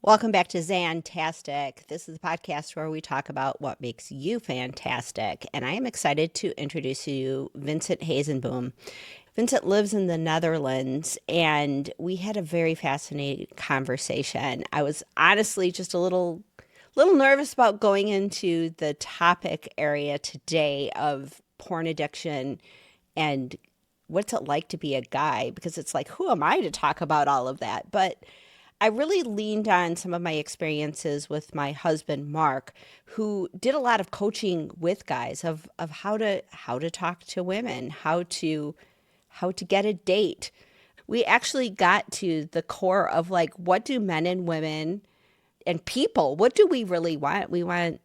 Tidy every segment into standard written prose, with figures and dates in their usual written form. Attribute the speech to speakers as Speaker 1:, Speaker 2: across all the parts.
Speaker 1: Welcome back to ZANTASTIC. This is a podcast where we talk about what makes you fantastic. And I am excited to introduce you Vincent Hazenboom. Vincent lives in the Netherlands, and we had a very fascinating conversation. I was honestly just a little nervous about going into the topic area today of porn addiction and what's it like to be a guy, because it's like, who am I to talk about all of that? But I really leaned on some of my experiences with my husband Mark, who did a lot of coaching with guys of how to talk to women, how to get a date. We actually got to the core of like, what do men and women and people, what do we really want? We want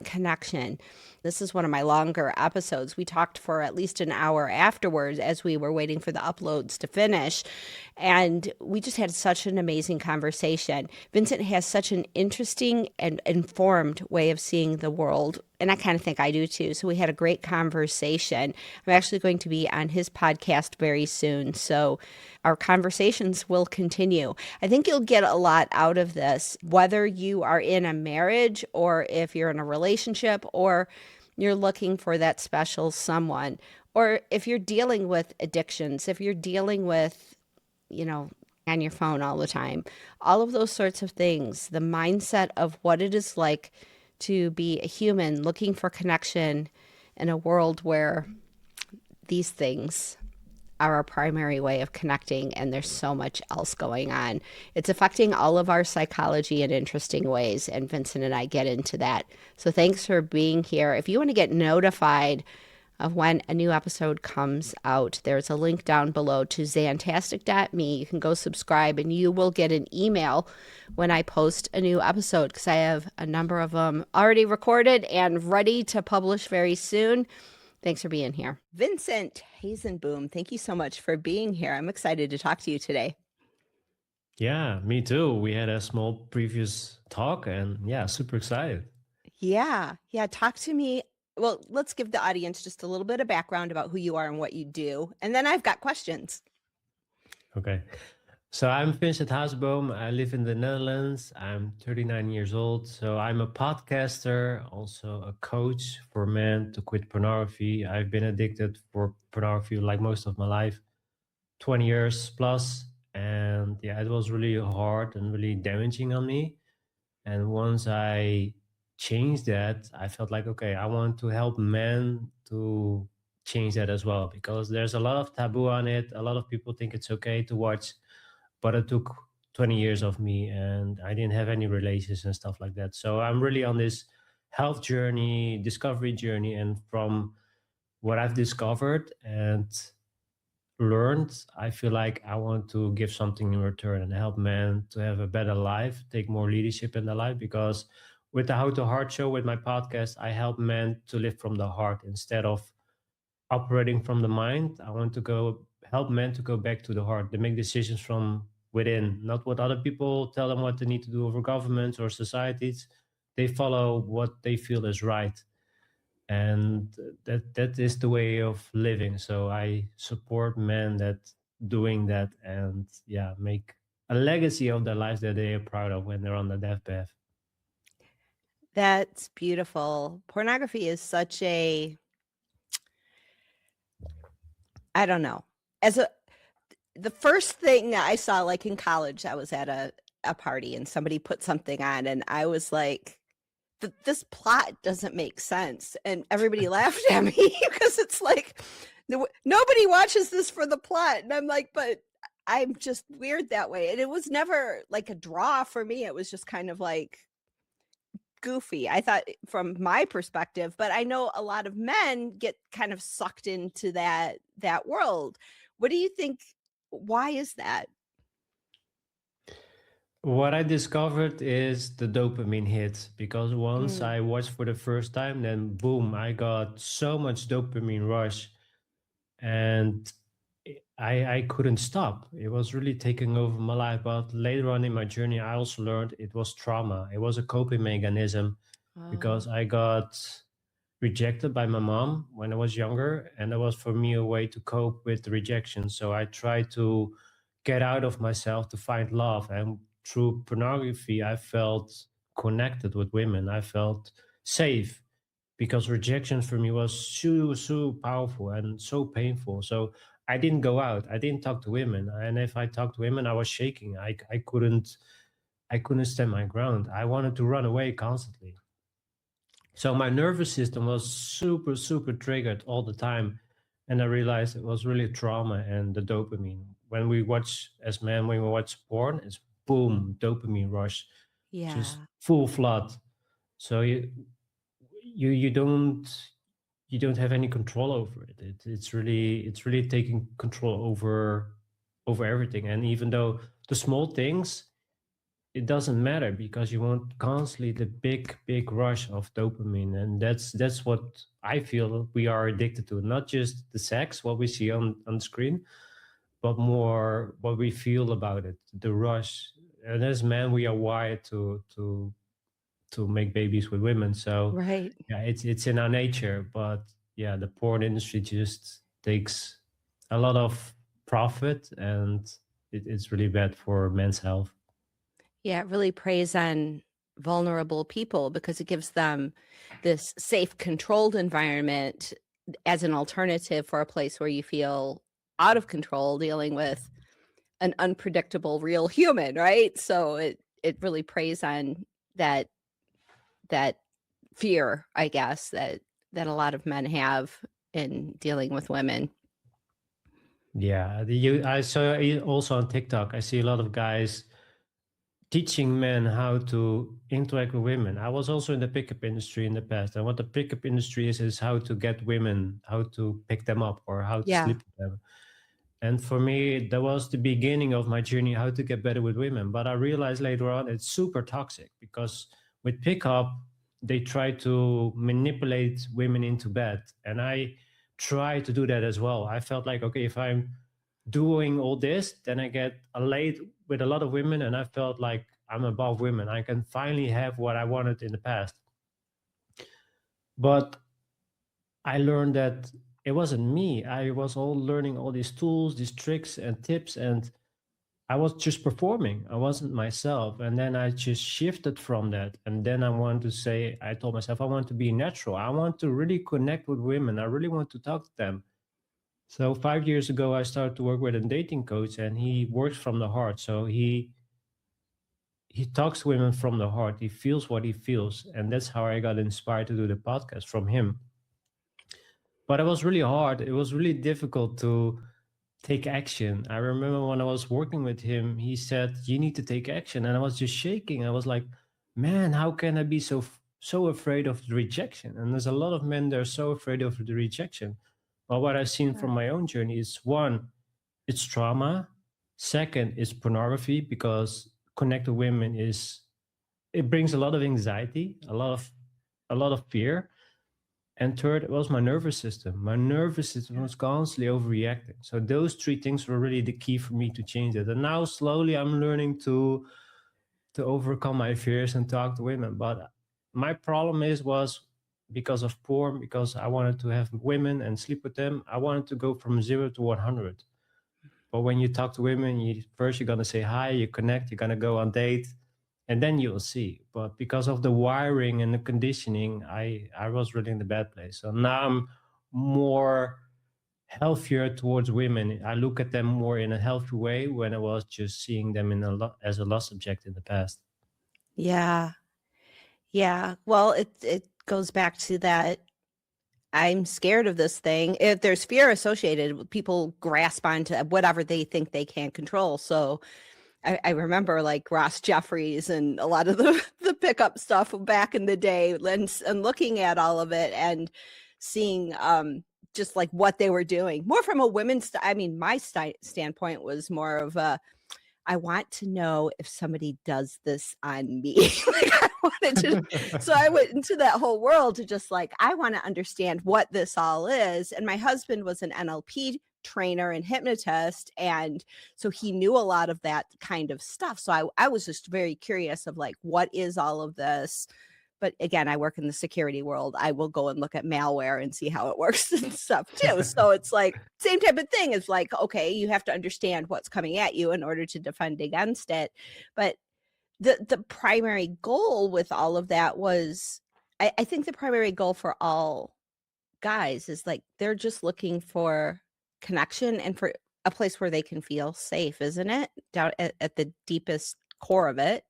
Speaker 1: connection. This is one of my longer episodes. We talked for at least an hour afterwards as we were waiting for the uploads to finish. And we just had such an amazing conversation. Vincent has such an interesting and informed way of seeing the world. And I kind of think I do too. So we had a great conversation. I'm actually going to be on his podcast very soon. So our conversations will continue. I think you'll get a lot out of this, whether you are in a marriage or if you're in a relationship or you're looking for that special someone, or if you're dealing with addictions, if you're dealing with, on your phone all the time, all of those sorts of things, the mindset of what it is like to be a human looking for connection in a world where these things are our primary way of connecting, and there's so much else going on. It's affecting all of our psychology in interesting ways, and Vincent and I get into that. So thanks for being here. If you want to get notified of when a new episode comes out, there's a link down below to zantastic.me. You can go subscribe, and you will get an email when I post a new episode, because I have a number of them already recorded and ready to publish very soon. Thanks for being here. Vincent Hazenboom, thank you so much for being here. I'm excited to talk to you today.
Speaker 2: Yeah, me too. We had a small previous talk and yeah, super excited.
Speaker 1: Yeah. Talk to me. Well, let's give the audience just a little bit of background about who you are and what you do. And then I've got questions.
Speaker 2: Okay. So I'm Vincent Hazenboom. I live in the Netherlands. I'm 39 years old. So I'm a podcaster, also a coach for men to quit pornography. I've been addicted for pornography like most of my life, 20 years plus. And yeah, it was really hard and really damaging on me. And once I changed that, I felt like, okay, I want to help men to change that as well, because there's a lot of taboo on it. A lot of people think it's okay to watch, but it took 20 years of me and I didn't have any relations and stuff like that. So I'm really on this health journey, discovery journey. And from what I've discovered and learned, I feel like I want to give something in return and help men to have a better life, take more leadership in their life. Because with the How to Heart show, with my podcast, I help men to live from the heart instead of operating from the mind. I want to go help men to go back to the heart. They make decisions from within, not what other people tell them what they need to do over governments or societies. They follow what they feel is right, and that is the way of living. So I support men that doing that, and yeah, make a legacy of their lives that they are proud of when they're on the deathbed.
Speaker 1: That's beautiful. Pornography is such a, I don't know. The first thing I saw, like in college, I was at a party and somebody put something on, and I was like, this plot doesn't make sense. And everybody laughed at me because it's like, nobody watches this for the plot. And I'm like, but I'm just weird that way. And it was never like a draw for me. It was just kind of like goofy, I thought, from my perspective. But I know a lot of men get kind of sucked into that world. What do you think? Why is that?
Speaker 2: What I discovered is the dopamine hit, because once
Speaker 1: Mm.
Speaker 2: I watched for the first time, then boom, I got so much dopamine rush, and I couldn't stop. It was really taking over my life. But later on in my journey, I also learned it was trauma. It was a coping mechanism,
Speaker 1: Oh.
Speaker 2: because I got rejected by my mom when I was younger, and that was for me a way to cope with the rejection. So I tried to get out of myself to find love, and through pornography, I felt connected with women. I felt safe because rejection for me was so powerful and so painful. So I didn't go out. I didn't talk to women, and if I talked to women, I was shaking. I couldn't stand my ground. I wanted to run away constantly. So my nervous system was super triggered all the time. And I realized it was really trauma and the dopamine. When we watch, as men, when we watch porn, it's boom, dopamine rush, just
Speaker 1: Yeah.
Speaker 2: full flood. So you don't have any control over it. It's really taking control over everything. And even though the small things, it doesn't matter because you want constantly the big rush of dopamine, and that's what I feel we are addicted to. Not just the sex, what we see on the screen, but more what we feel about it, the rush. And as men, we are wired to make babies with women. So
Speaker 1: Right.
Speaker 2: yeah, it's in our nature. But yeah, the porn industry just takes a lot of profit, and it's really bad for men's health.
Speaker 1: Yeah, it really preys on vulnerable people because it gives them this safe, controlled environment as an alternative for a place where you feel out of control dealing with an unpredictable real human, right? So it really preys on that that fear, I guess, that a lot of men have in dealing with women.
Speaker 2: Yeah, I saw it also on TikTok. I see a lot of guys teaching men how to interact with women. I was also in the pickup industry in the past, and what the pickup industry is how to get women, how to pick them up, or how to
Speaker 1: Yeah.
Speaker 2: sleep with them. And for me, that was the beginning of my journey how to get better with women. But I realized later on it's super toxic because with pickup, they try to manipulate women into bed. And I try to do that as well. I felt like, okay, if I'm doing all this, then I get laid with a lot of women, and I felt like I'm above women. I can finally have what I wanted in the past. But I learned that it wasn't me. I was all learning all these tools, these tricks and tips, and I was just performing. I wasn't myself. And then I just shifted from that. And then I told myself, I want to be natural. I want to really connect with women. I really want to talk to them. So 5 years ago, I started to work with a dating coach, and he works from the heart. So he talks to women from the heart. He feels what he feels. And that's how I got inspired to do the podcast from him. But it was really hard. It was really difficult to take action. I remember when I was working with him, he said, "You need to take action." And I was just shaking. I was like, man, how can I be so afraid of the rejection? And there's a lot of men that are so afraid of the rejection. But what I've seen from
Speaker 1: Sure.
Speaker 2: my own journey is one, it's trauma. Second is pornography because connect to women it brings a lot of anxiety, a lot of fear. And third, it was my nervous system. My nervous system
Speaker 1: Yeah.
Speaker 2: was constantly overreacting. So those three things were really the key for me to change it. And now slowly I'm learning to overcome my fears and talk to women. But my problem was because of porn, because I wanted to have women and sleep with them. I wanted to go from 0 to 100. But when you talk to women, you're gonna say hi, you connect, you're gonna go on date, and then you'll see. But because of the wiring and the conditioning, I was really in the bad place. So now I'm more healthier towards women. I look at them more in a healthy way when I was just seeing them as a lost subject in the past.
Speaker 1: Yeah. Yeah. Well, it goes back to that I'm scared of this thing. If there's fear associated, people grasp onto whatever they think they can control. So I remember like Ross Jeffries and a lot of the pickup stuff back in the day, and looking at all of it and seeing just like what they were doing. More from a women's, I mean, my standpoint was more of a I want to know if somebody does this on me. Like I wanted to, so I went into that whole world to just like, I want to understand what this all is. And my husband was an NLP trainer and hypnotist. And so he knew a lot of that kind of stuff. So I was just very curious of like, what is all of this? But again, I work in the security world. I will go and look at malware and see how it works and stuff too. So it's like same type of thing. It's like, okay, you have to understand what's coming at you in order to defend against it. But the primary goal with all of that was, I think the primary goal for all guys is like they're just looking for connection and for a place where they can feel safe, isn't it? Down at the deepest core of it.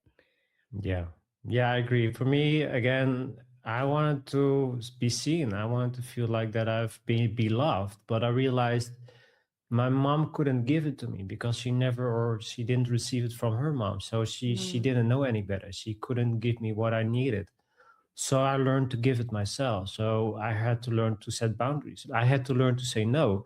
Speaker 2: Yeah. Yeah, I agree. For me, again, I wanted to be seen. I wanted to feel like that I've been beloved, but I realized my mom couldn't give it to me because she never or she didn't receive it from her mom. So she
Speaker 1: Mm,
Speaker 2: didn't know any better. She couldn't give me what I needed. So I learned to give it myself. So I had to learn to set boundaries. I had to learn to say no.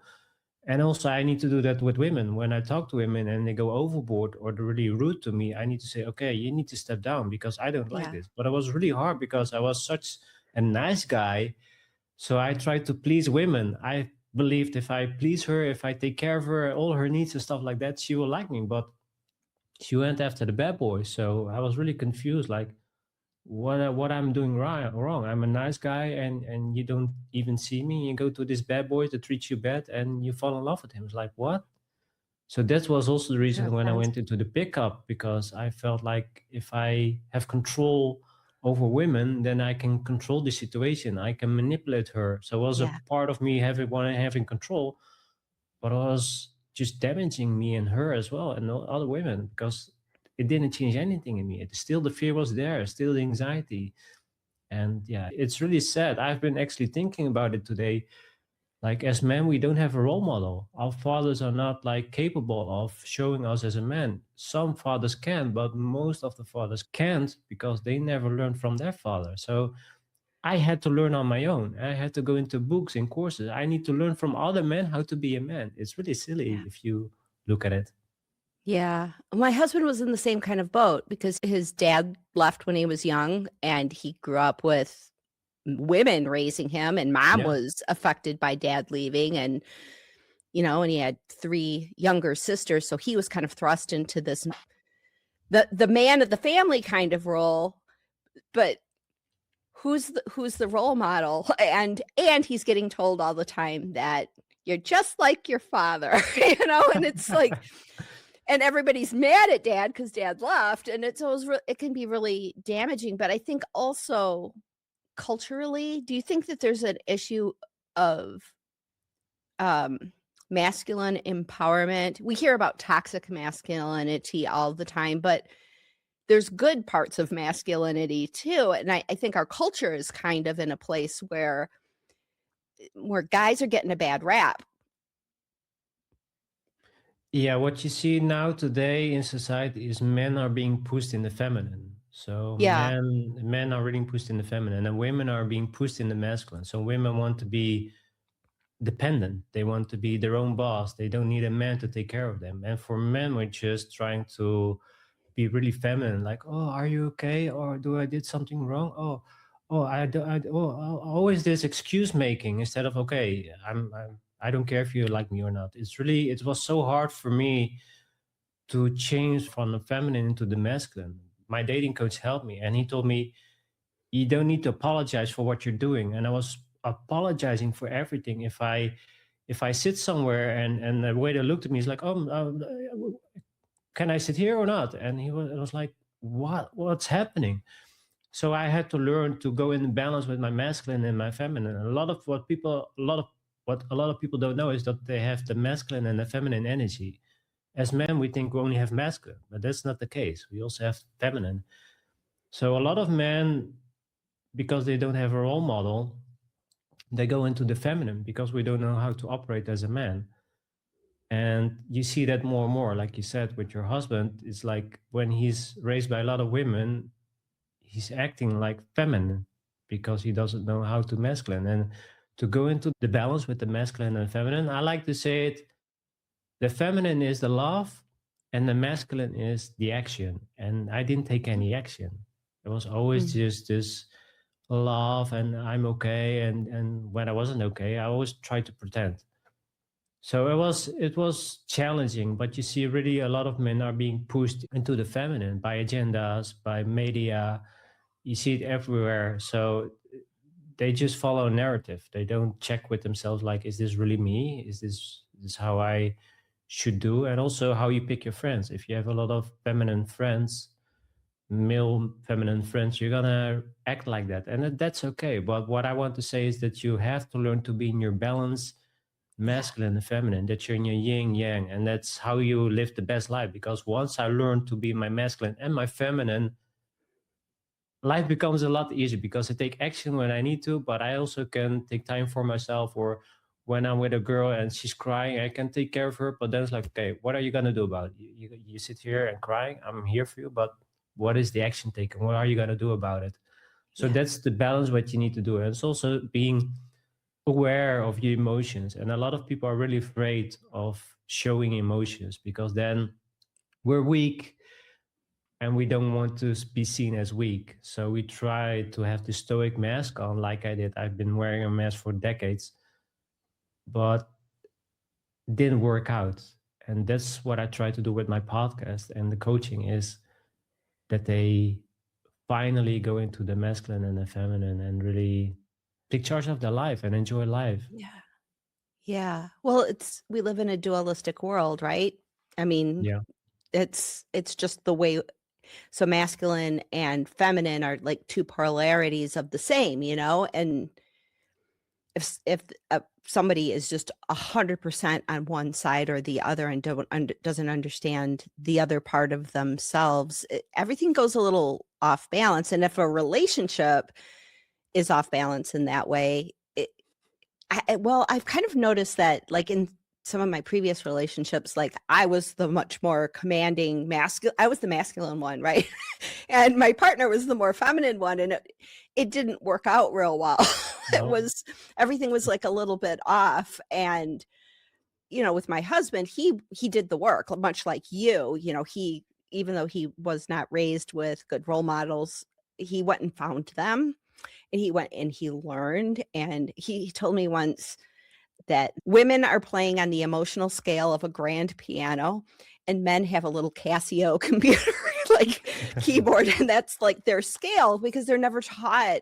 Speaker 2: And also, I need to do that with women. When I talk to women and they go overboard or they're really rude to me, I need to say, okay, you need to step down because I don't like
Speaker 1: yeah.
Speaker 2: this. But it was really hard because I was such a nice guy. So I tried to please women. I believed if I please her, if I take care of her, all her needs and stuff like that, she will like me. But she went after the bad boys. So I was really confused. Like, what I'm doing wrong. I'm a nice guy, and you don't even see me. You go to this bad boy that treats you bad, and you fall in love with him. It's like what? So that was also the reason
Speaker 1: Makes
Speaker 2: when I
Speaker 1: sense.
Speaker 2: went into the pickup because I felt like if I have control over women, then I can control the situation. I can manipulate her. So it was a
Speaker 1: Yeah.
Speaker 2: part of me having control, but it was just damaging me and her as well and other women because it didn't change anything in me. Still the fear was there, still the anxiety. And yeah, it's really sad. I've been actually thinking about it today. Like as men, we don't have a role model. Our fathers are not like capable of showing us as a man. Some fathers can, but most of the fathers can't because they never learned from their father. So I had to learn on my own. I had to go into books and courses. I need to learn from other men how to be a man. It's really silly
Speaker 1: Yeah.
Speaker 2: if you look at it.
Speaker 1: Yeah. My husband was in the same kind of boat because his dad left when he was young and he grew up with women raising him, and mom
Speaker 2: Yeah.
Speaker 1: was affected by dad leaving, and and he had 3 younger sisters, so he was kind of thrust into this the man of the family kind of role, but who's the role model? And he's getting told all the time that you're just like your father, and it's like, and everybody's mad at dad because dad left, and it's always it can be really damaging. But I think also culturally, do you think that there's an issue of um masculine empowerment? We hear about toxic masculinity all the time, but there's good parts of masculinity too. And I think our culture is kind of in a place where guys are getting a bad rap.
Speaker 2: Yeah, what you see now today in society is men are being pushed in the feminine. So
Speaker 1: Yeah.
Speaker 2: men are being pushed in the feminine and women are being pushed in the masculine. So women want to be dependent. They want to be their own boss. They don't need a man to take care of them. And for men, we're just trying to be really feminine, like, oh, are you okay? Or do I did something wrong? Oh, always this excuse making instead of, okay, I don't care if you like me or not. It was so hard for me to change from the feminine into the masculine. My dating coach helped me and he told me, you don't need to apologize for what you're doing. And I was apologizing for everything. If I sit somewhere and the way they looked at me is like, oh, can I sit here or not? And it was like, what's happening? So I had to learn to go in balance with my masculine and my feminine. A lot of people don't know is that they have the masculine and the feminine energy. As men, we think we only have masculine, but that's not the case. We also have feminine. So a lot of men, because they don't have a role model, they go into the feminine because we don't know how to operate as a man. And you see that more and more, like you said, with your husband. It's like when he's raised by a lot of women, he's acting like feminine because he doesn't know how to masculine. And to go into the balance with the masculine and feminine, I like to say it, the feminine is the love and the masculine is the action. And I didn't take any action. It was always
Speaker 1: Mm.
Speaker 2: just this love and I'm okay. And when I wasn't okay, I always tried to pretend. So it was challenging, but you see really a lot of men are being pushed into the feminine by agendas, by media. You see it everywhere. So they just follow a narrative. They don't check with themselves like, is this really me? Is this how I should do? And also how you pick your friends. If you have a lot of feminine friends, male feminine friends, you're gonna act like that, and that's okay. But what I want to say is that you have to learn to be in your balance,
Speaker 1: Yeah.
Speaker 2: masculine and feminine, that you're in your yin yang, and that's how you live the best life. Because once I learned to be my masculine and my feminine, life becomes a lot easier because I take action when I need to, but I also can take time for myself. Or when I'm with a girl and she's crying, I can take care of her. But then it's like, okay, what are you gonna do about it? You sit here and crying. I'm here for you, but what is the action taken? What are you gonna do about it? So
Speaker 1: Yeah.
Speaker 2: that's the balance what you need to do. And it's also being aware of your emotions. And a lot of people are really afraid of showing emotions because then we're weak and we don't want to be seen as weak. So we try to have the stoic mask on, like I did. I've been wearing a mask for decades, but didn't work out. And that's what I try to do with my podcast and the coaching is that they finally go into the masculine and the feminine and really take charge of their life and enjoy life.
Speaker 1: Yeah. Yeah. Well, we live in a dualistic world, right? I mean,
Speaker 2: Yeah.
Speaker 1: it's just the way. So masculine and feminine are like two polarities of the same, and if somebody is just 100% on one side or the other and doesn't understand the other part of themselves, everything goes a little off balance. And if a relationship is off balance in that way, well, I've kind of noticed that, like, in some of my previous relationships, like, I was the much more commanding masculine. I was the masculine one, right? And my partner was the more feminine one, and it didn't work out real well. It
Speaker 2: No.
Speaker 1: was everything was, like, a little bit off, and, with my husband, he did the work, much like you. He, even though he was not raised with good role models, he went and found them, and he went and he learned, and he told me once that women are playing on the emotional scale of a grand piano, and men have a little Casio computer, like, keyboard, and that's, like, their scale because they're never taught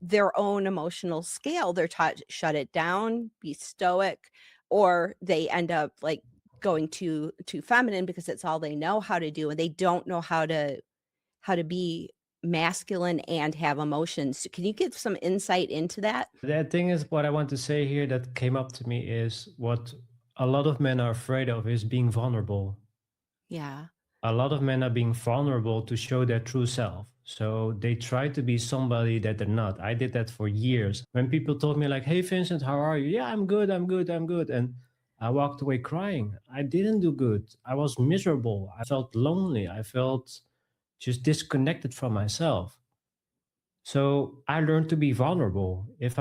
Speaker 1: their own emotional scale. They're taught, shut it down, be stoic, or they end up, like, going to feminine because it's all they know how to do, and they don't know how to be masculine and have emotions. Can you give some insight into that?
Speaker 2: The thing is, what I want to say here that came up to me is what a lot of men are afraid of is being vulnerable.
Speaker 1: Yeah.
Speaker 2: A lot of men are being vulnerable to show their true self. So they try to be somebody that they're not. I did that for years. When people told me like, "Hey Vincent, how are you?" "Yeah, I'm good, I'm good, I'm good." And I walked away crying. I didn't do good. I was miserable. I felt lonely. I felt just disconnected from myself. So I learned to be vulnerable. If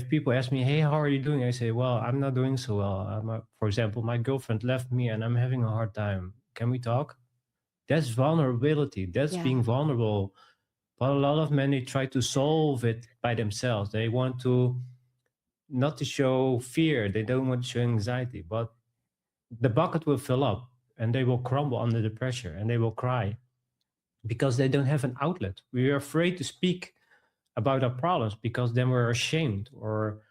Speaker 2: people ask me, "Hey, how are you doing?" I say, "Well, I'm not doing so well. For example, my girlfriend left me and I'm having a hard time. Can we talk?" That's vulnerability. That's
Speaker 1: Yeah.
Speaker 2: being vulnerable. But a lot of men they try to solve it by themselves. They want to not to show fear. They don't want to show anxiety. But the bucket will fill up and they will crumble under the pressure and they will cry because they don't have an outlet. We are afraid to speak about our problems because then we're ashamed or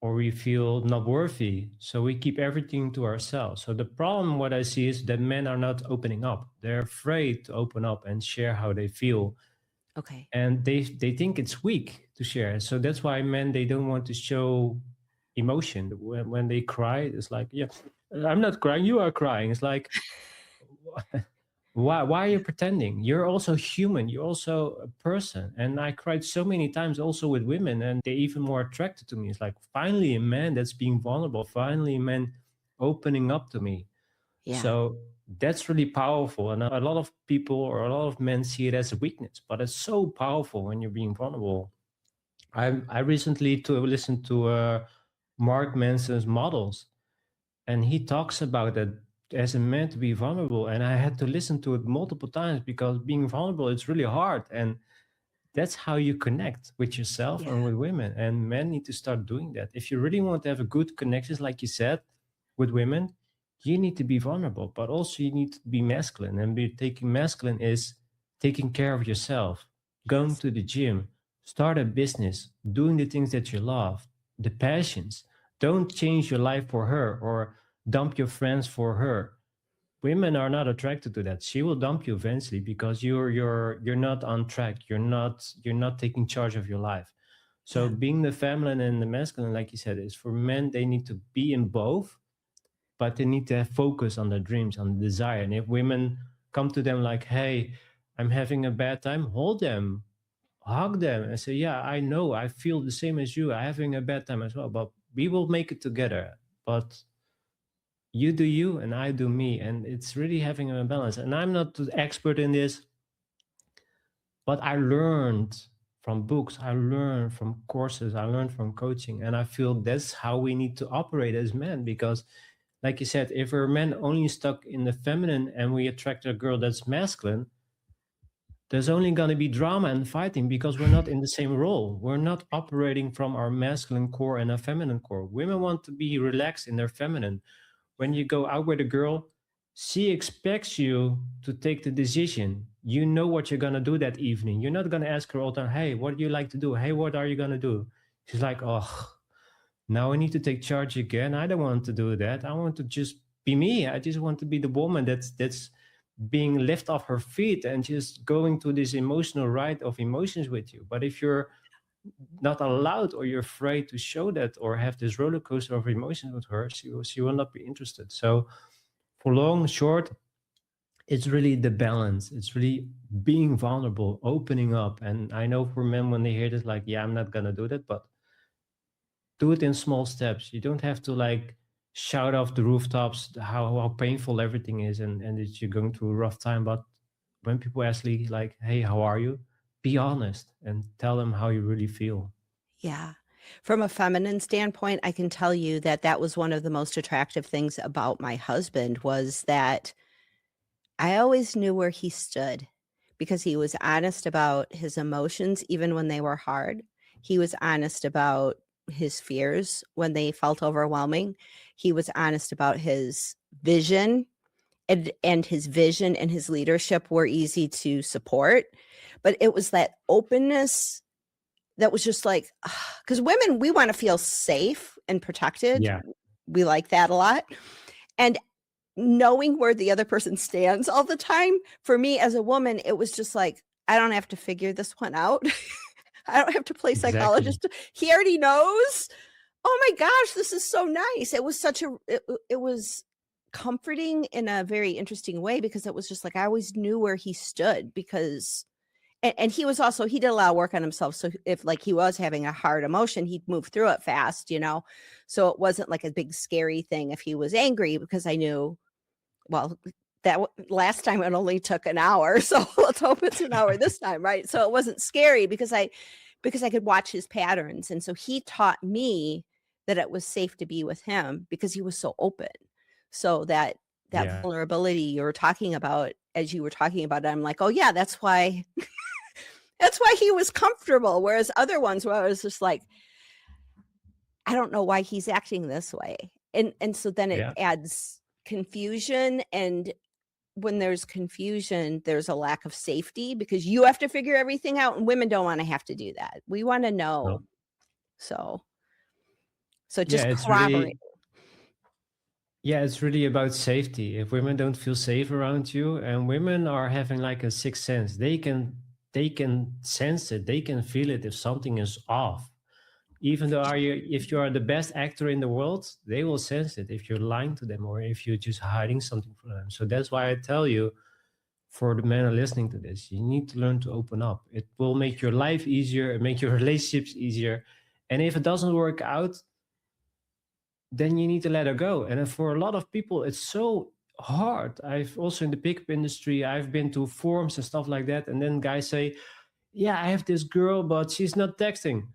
Speaker 2: we feel not worthy. So we keep everything to ourselves. So the problem, what I see is that men are not opening up. They're afraid to open up and share how they feel.
Speaker 1: Okay.
Speaker 2: And they think it's weak to share. So that's why men, they don't want to show emotion. When they cry, it's like, yeah, I'm not crying, you are crying. It's like, why are you pretending? You're also human, you're also a person. And I cried so many times also with women and they even more attracted to me. It's like finally a man that's being vulnerable, finally a man opening up to me.
Speaker 1: Yeah.
Speaker 2: So that's really powerful, and a lot of people or a lot of men see it as a weakness, but it's so powerful when you're being vulnerable. I recently to listened to Mark Manson's models, and he talks about that as a man to be vulnerable, and I had to listen to it multiple times because being vulnerable is really hard, and that's how you connect with yourself
Speaker 1: Yeah.
Speaker 2: and with women. And men need to start doing that. If you really want to have a good connections, like you said, with women, you need to be vulnerable, but also you need to be masculine. And be taking masculine is taking care of yourself, going
Speaker 1: Yes.
Speaker 2: to the gym, start a business, doing the things that you love, the passions. Don't change your life for her or dump your friends for her. women are not attracted to that. She will dump you eventually because you're not on track. You're not taking charge of your life. So
Speaker 1: Yeah.
Speaker 2: being the feminine and the masculine, like you said, is for men. They need to be in both, but they need to have focus on their dreams, on the desire. And if women come to them like, "Hey, I'm having a bad time," hold them, hug them, and say, "Yeah, I know, I feel the same as you. I'm having a bad time as well, but we will make it together. But you do you and I do me." And it's really having a balance. And I'm not the expert in this, but I learned from books, I learned from courses, I learned from coaching. And I feel that's how we need to operate as men. Because, like you said, if we're men only stuck in the feminine and we attract a girl that's masculine, there's only going to be drama and fighting because we're not in the same role. We're not operating from our masculine core and a feminine core. Women want to be relaxed in their feminine. When you go out with a girl, she expects you to take the decision. You know what you're going to do that evening. You're not going to ask her all the time, "Hey, what do you like to do? Hey, what are you going to do?" She's like, "Oh, now I need to take charge again. I don't want to do that. I want to just be me. I just want to be the woman that's being left off her feet and just going to this emotional ride of emotions with you." But if you're not allowed or you're afraid to show that or have this roller coaster of emotions with her, she will not be interested. So for long, short, it's really the balance. It's really being vulnerable, opening up. And I know for men, when they hear this, like, "Yeah, I'm not gonna do that," but do it in small steps. You don't have to like shout off the rooftops how painful everything is and that you're going through a rough time. But when people ask you like, "Hey, how are you?" Be honest and tell them how you really feel.
Speaker 1: Yeah. From a feminine standpoint, I can tell you that that was one of the most attractive things about my husband was that I always knew where he stood because he was honest about his emotions even when they were hard. He was honest about his fears when they felt overwhelming. He was honest about his vision and his vision and his leadership were easy to support. But it was that openness that was just like, because women, we want to feel safe and protected.
Speaker 2: Yeah,
Speaker 1: We like that a lot. And knowing where the other person stands all the time, for me as a woman, it was just like, I don't have to figure this one out. I don't have to play
Speaker 2: exactly.
Speaker 1: psychologist. He already knows. Oh my gosh, this is so nice. It was it was comforting in a very interesting way because it was just like I always knew where he stood because and he was also he did a lot of work on himself. So if like he was having a hard emotion, he'd move through it fast, you know. So it wasn't like a big scary thing if he was angry because I knew, well, that last time it only took an hour. So let's hope it's an hour this time, right? So it wasn't scary because I could watch his patterns. And so he taught me that it was safe to be with him because he was so open. So that
Speaker 2: Yeah.
Speaker 1: vulnerability you were talking about as you were talking about it, I'm like, oh yeah, that's why he was comfortable. Whereas other ones where I was just like, I don't know why he's acting this way. And so then it
Speaker 2: Yeah.
Speaker 1: adds confusion. And when there's confusion, there's a lack of safety because you have to figure everything out. And women don't want to have to do that. We want to know.
Speaker 2: No.
Speaker 1: So so
Speaker 2: Yeah,
Speaker 1: just
Speaker 2: it's really
Speaker 1: corroborate.
Speaker 2: yeah, it's really about safety. If women don't feel safe around you, and women are having like a sixth sense, they can sense it, they can feel it if something is off. Even though if you are the best actor in the world, they will sense it if you're lying to them or if you're just hiding something from them. So that's why I tell you, for the men listening to this, you need to learn to open up. It will make your life easier and make your relationships easier. And if it doesn't work out, then you need to let her go. And for a lot of people, it's so hard. I've also in the pickup industry, I've been to forums and stuff like that. And then guys say, "Yeah, I have this girl, but she's not texting."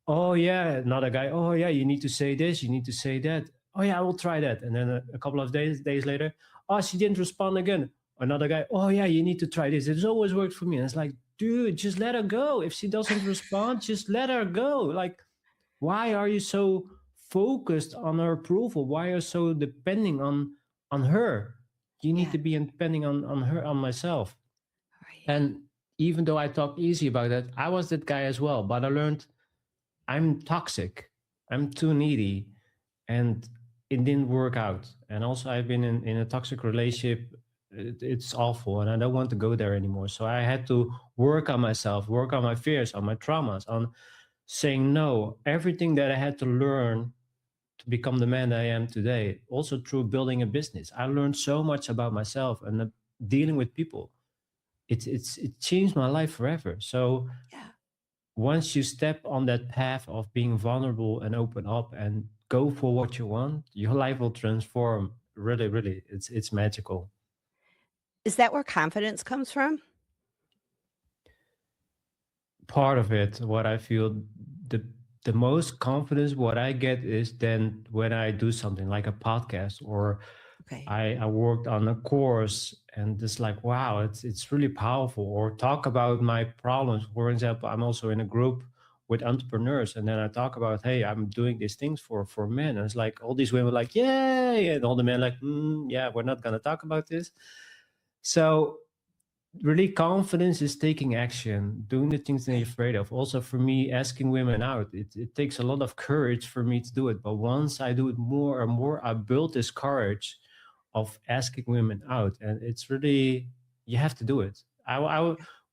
Speaker 2: Oh, yeah. Another guy, "Oh, yeah, you need to say this, you need to say that." "Oh, yeah, I will try that." And then a couple of days later, "Oh, she didn't respond again." Another guy, "Oh, yeah, you need to try this. It's always worked for me." And it's like, dude, just let her go. If she doesn't respond, just let her go. Like, why are you so focused on her approval? Why are you so depending on her? You need
Speaker 1: Yeah.
Speaker 2: to be depending on her, on myself.
Speaker 1: Right.
Speaker 2: And even though I talk easy about that, I was that guy as well. But I learned I'm toxic. I'm too needy. And it didn't work out. And also, I've been in a toxic relationship. It's awful, and I don't want to go there anymore. So I had to work on myself, work on my fears, on my traumas, on saying no. Everything that I had to learn to become the man that I am today, also through building a business. I learned so much about myself and dealing with people. It changed my life forever. So
Speaker 1: Yeah.
Speaker 2: once you step on that path of being vulnerable and open up and go for what you want, your life will transform. Really, really, it's magical.
Speaker 1: Is that where confidence comes from?
Speaker 2: Part of it, what I feel, the the most confidence what I get is then when I do something like a podcast, or
Speaker 1: Okay.
Speaker 2: I worked on a course and it's like, wow, it's really powerful. Or talk about my problems. For example, I'm also in a group with entrepreneurs, and then I talk about, hey, I'm doing these things for men. And it's like all these women like, yay, and all the men like, yeah, we're not gonna talk about this. So really, confidence is taking action, doing the things that you're
Speaker 1: Okay.
Speaker 2: afraid of. Also, for me, asking women out, it takes a lot of courage for me to do it. But once I do it more and more, I build this courage of asking women out, and it's really, you have to do it.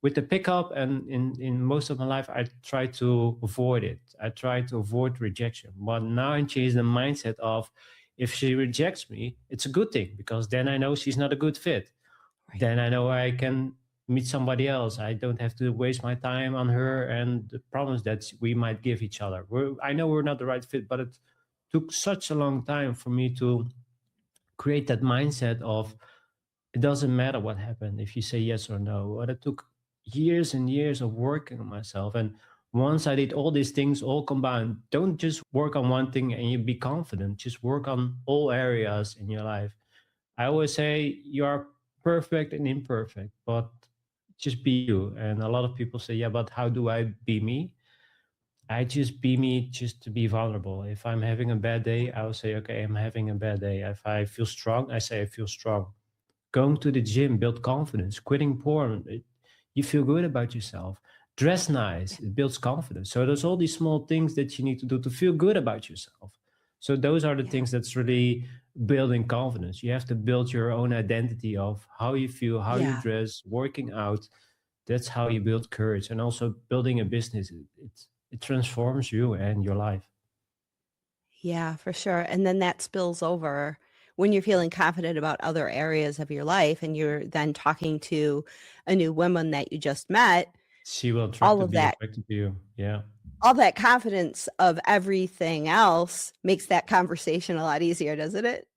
Speaker 2: With the pickup, and in most of my life, I try to avoid it. I try to avoid rejection. But now I'm changing the mindset of, if she rejects me, it's a good thing, because then I know she's not a good fit.
Speaker 1: Right.
Speaker 2: Then I know I can meet somebody else. I don't have to waste my time on her and the problems that we might give each other. I know we're not the right fit, but it took such a long time for me to create that mindset of, it doesn't matter what happened if you say yes or no. But it took years and years of working on myself. And once I did all these things all combined, don't just work on one thing and you be confident. Just work on all areas in your life. I always say you are perfect and imperfect, but just be you. And a lot of people say, yeah, but how do I be me? I just be me, just to be vulnerable. If I'm having a bad day, I will say, okay, I'm having a bad day. If I feel strong, I say I feel strong. Going to the gym, build confidence. Quitting porn, you feel good about yourself. Dress
Speaker 1: Yeah.
Speaker 2: nice, it builds confidence. So there's all these small things that you need to do to feel good about yourself. So those are the
Speaker 1: Yeah.
Speaker 2: things that's really building confidence. You have to build your own identity of how you feel, how you
Speaker 1: Yeah.
Speaker 2: dress, working out. That's how you build courage. And also building a business, it transforms you and your life.
Speaker 1: Yeah, for sure. And then that spills over when you're feeling confident about other areas of your life and you're then talking to a new woman that you just met,
Speaker 2: She will
Speaker 1: all of
Speaker 2: be
Speaker 1: that
Speaker 2: attracted to you. Yeah.
Speaker 1: all that confidence of everything else makes that conversation a lot easier, doesn't it?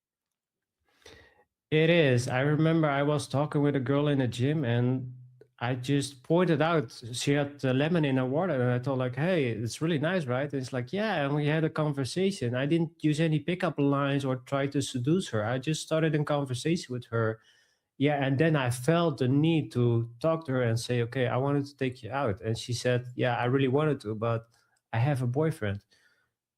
Speaker 2: It is. I remember I was talking with a girl in the gym, and I just pointed out she had lemon in her water, and I told like, "Hey, it's really nice, right?" And it's like, "Yeah." And we had a conversation. I didn't use any pickup lines or try to seduce her. I just started in conversation with her. Yeah, and then I felt the need to talk to her and say, "Okay, I wanted to take you out." And she said, "Yeah, I really wanted to, but I have a boyfriend."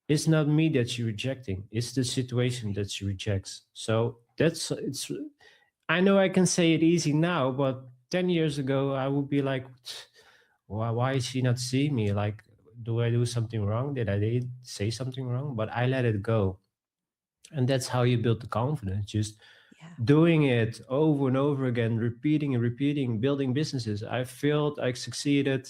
Speaker 2: It's not me that she's rejecting, it's the situation
Speaker 1: Right.
Speaker 2: that she rejects. So that's it's I know I can say it easy now, but 10 years ago I would be like, why is she not seeing me? Like, do I do something wrong? Did say something wrong? But I let it go. And that's how you build the confidence. Just
Speaker 1: Yeah.
Speaker 2: doing it over and over again, repeating and repeating, building businesses. I failed, I succeeded,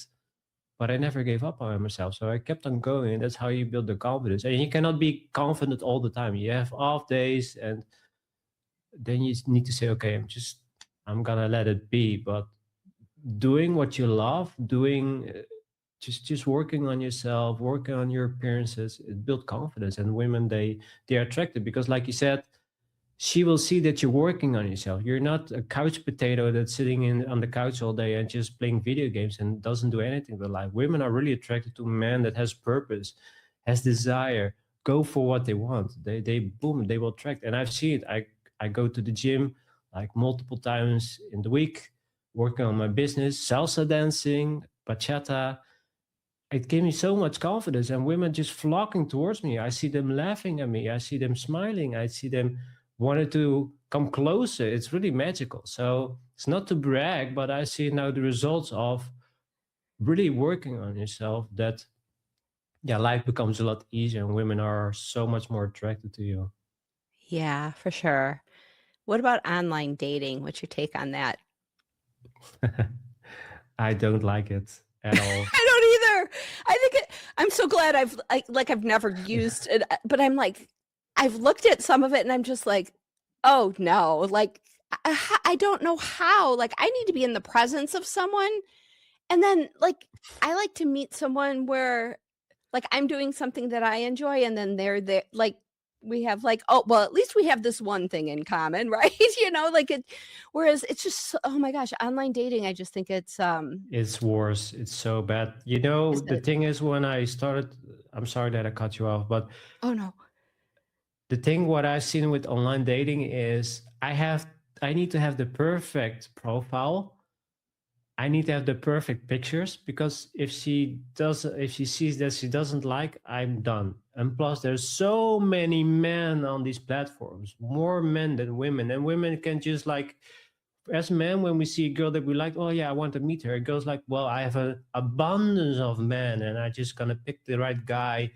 Speaker 2: but I never gave up on myself. So I kept on going. And that's how you build the confidence. And you cannot be confident all the time. You have off days, and then you need to say, okay, I'm gonna let it be. But doing what you love, doing just working on yourself, working on your appearances, it builds confidence. And women, they're attracted because, like you said, she will see that you're working on yourself. You're not a couch potato that's sitting in on the couch all day and just playing video games and doesn't do anything with life. Women are really attracted to a man that has purpose, has desire, go for what they want. They boom, they will attract. And I've seen it. I go to the gym like multiple times in the week, working on my business, salsa dancing, bachata. It gave me so much confidence, and women just flocking towards me. I see them laughing at me, I see them smiling, I see them wanting to come closer. It's really magical. So it's not to brag, but I see now the results of really working on yourself, that yeah, life becomes a lot easier and women are so much more attracted to you.
Speaker 1: Yeah, for sure. What about online dating? What's your take on that?
Speaker 2: I don't like it at all.
Speaker 1: I don't either. I'm so glad I've never used it, but I'm like, I've looked at some of it and I'm just like, oh no, like I don't know how. Like I need to be in the presence of someone, and then like I like to meet someone where like I'm doing something that I enjoy, and then they're there. Like we have like, oh well, at least we have this one thing in common, right? Like it. Whereas it's just, oh my gosh, online dating. I just think
Speaker 2: It's worse. It's so bad.
Speaker 1: is
Speaker 2: The
Speaker 1: it?
Speaker 2: thing is, when I started, I'm sorry that I cut you off, but
Speaker 1: Oh no.
Speaker 2: the thing what I've seen with online dating is I need to have the perfect profile. I need to have the perfect pictures because if she sees that she doesn't like, I'm done. And plus, there's so many men on these platforms, more men than women, and women can just like, as men, when we see a girl that we like, oh yeah, I want to meet her. It goes like, well, I have an abundance of men, and I just gonna pick the right guy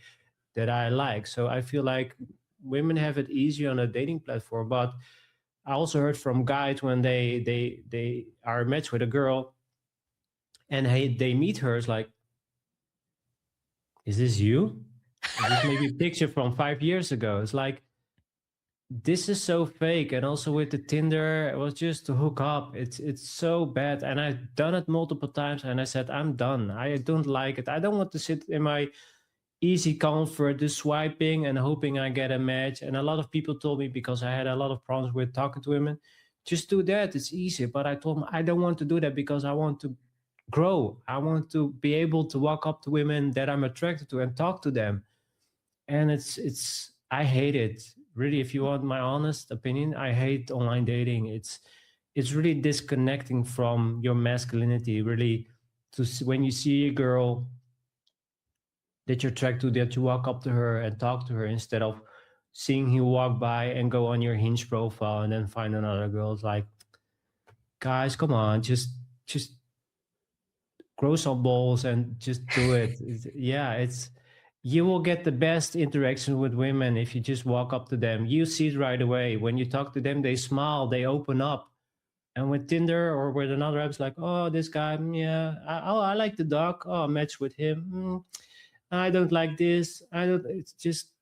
Speaker 2: that I like. So I feel like women have it easier on a dating platform. But I also heard from guys when they are matched with a girl and they meet her, it's like, is this you? Is this maybe a picture from 5 years ago? It's like, this is so fake. And also with the Tinder, it was just to hook up. It's so bad. And I've done it multiple times and I said, I'm done. I don't like it. I don't want to sit in my easy comfort, just swiping and hoping I get a match. And a lot of people told me, because I had a lot of problems with talking to women, just do that. It's easy. But I told them I don't want to do that because I want to grow. I want to be able to walk up to women that I'm attracted to and talk to them. And it's I hate it. Really, if you want my honest opinion, I hate online dating. It's really disconnecting from your masculinity, really, when you see a girl that you're attracted to, that you walk up to her and talk to her instead of seeing you walk by and go on your Hinge profile and then find another girl. It's like, guys, come on, just grow some balls and just do it. Yeah, it's you will get the best interaction with women if you just walk up to them. You see it right away. When you talk to them, they smile, they open up. And with Tinder or with another app, it's like, oh, this guy, yeah, oh, I like the dog. Oh, match with him. I don't like this. I don't. It's just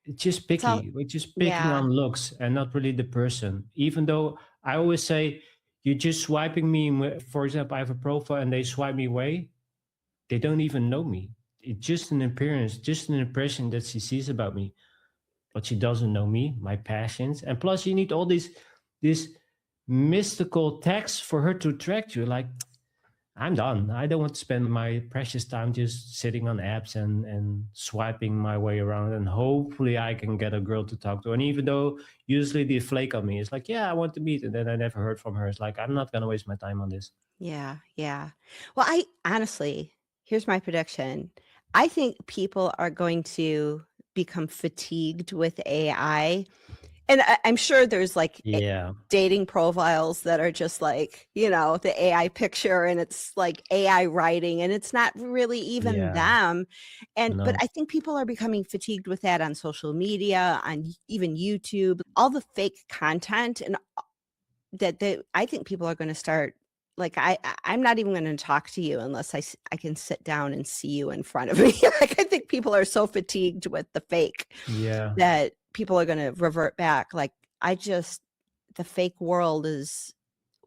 Speaker 1: It's all
Speaker 2: picky. We're just picking
Speaker 1: yeah.
Speaker 2: on looks and not really the person. Even though I always say, you're just swiping me. For example, I have a profile and they swipe me away. They don't even know me. It's just an appearance, just an impression that she sees about me. But she doesn't know me, my passions. And plus, you need all these mystical texts for her to attract you. Like, I'm done. I don't want to spend my precious time just sitting on apps and swiping my way around. And hopefully, I can get a girl to talk to. And even though usually they flake on me, it's like, yeah, I want to meet. And then I never heard from her. It's like, I'm not going to waste my time on this.
Speaker 1: Yeah, yeah. Well, I honestly, here's my prediction. I think people are going to become fatigued with AI. And I'm sure there's like
Speaker 2: Yeah.
Speaker 1: dating profiles that are just like, the AI picture and it's like AI writing and it's not really even
Speaker 2: Yeah.
Speaker 1: them. But
Speaker 2: No.
Speaker 1: I think people are becoming fatigued with that on social media, on even YouTube, all the fake content and I think people are going to start like I'm not even going to talk to you unless I can sit down and see you in front of me. Like I think people are so fatigued with the fake
Speaker 2: Yeah.
Speaker 1: that people are going to revert back. Like I just the fake world is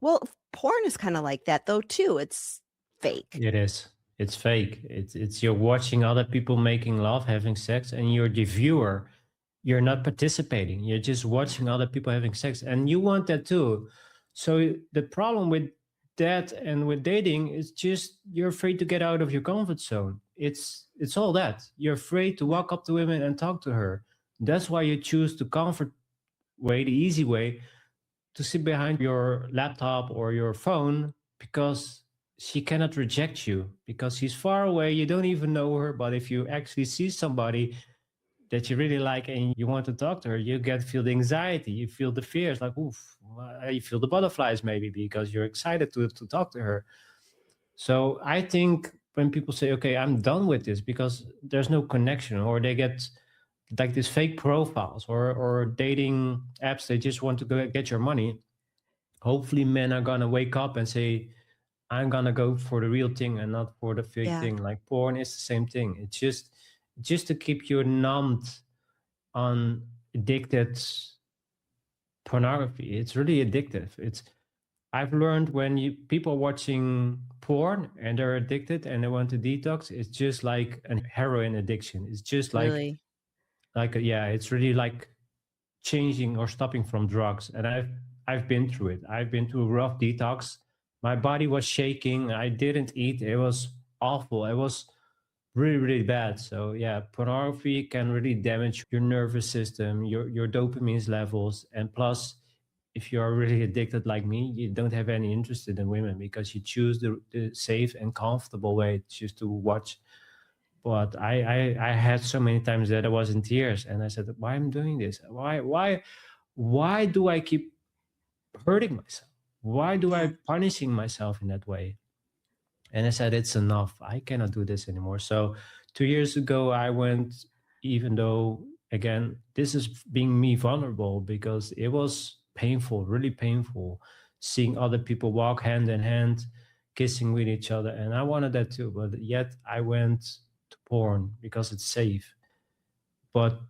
Speaker 1: well, porn is kind of like that though too. It's fake.
Speaker 2: It is. It's fake. It's you're watching other people making love, having sex, and you're the viewer. You're not participating. You're just
Speaker 1: Yeah.
Speaker 2: watching other people having sex, and you want that too. So the problem with that and with dating is just you're afraid to get out of your comfort zone. It's all that. You're afraid to
Speaker 1: Yeah.
Speaker 2: walk up to women and talk to her. That's why you choose the comfort way, the easy way, to sit behind your laptop or your phone because she cannot reject you because she's far away. You don't even know her. But if you actually see somebody that you really like and you want to talk to her, you feel the anxiety, you feel the fears, like oof, you feel the butterflies maybe because you're excited to talk to her. So I think when people say, okay, I'm done with this because there's no connection, or they get like these fake profiles or dating apps. They just want to get your money. Hopefully men are gonna wake up and say, I'm gonna go for the real thing and not for the fake
Speaker 1: Yeah.
Speaker 2: thing. Like porn is the same thing. It's just to keep you numbed on addicted pornography. It's really addictive. It's I've learned when people watching porn and they're addicted and they want to detox, it's just like a heroin addiction. It's just
Speaker 1: Really.
Speaker 2: yeah, it's really like changing or stopping from drugs. And I've been through it. I've been through a rough detox. My body was shaking. I didn't eat. It was awful. It was really, really bad. So yeah, pornography can really damage your nervous system, your dopamine levels, and plus, if you are really addicted like me, you don't have any interest in women because you choose the safe and comfortable way just to watch. But I had so many times that I was in tears, and I said, "Why am I doing this? Why do I keep hurting myself? Why do I
Speaker 1: Yeah.
Speaker 2: punishing myself in that way?" And I said, it's enough. I cannot do this anymore. So 2 years ago, I went, even though, again, this is being me vulnerable because it was painful, really painful, seeing other people walk hand in hand, kissing with each other. And I wanted that too. But yet I went to porn because it's safe. But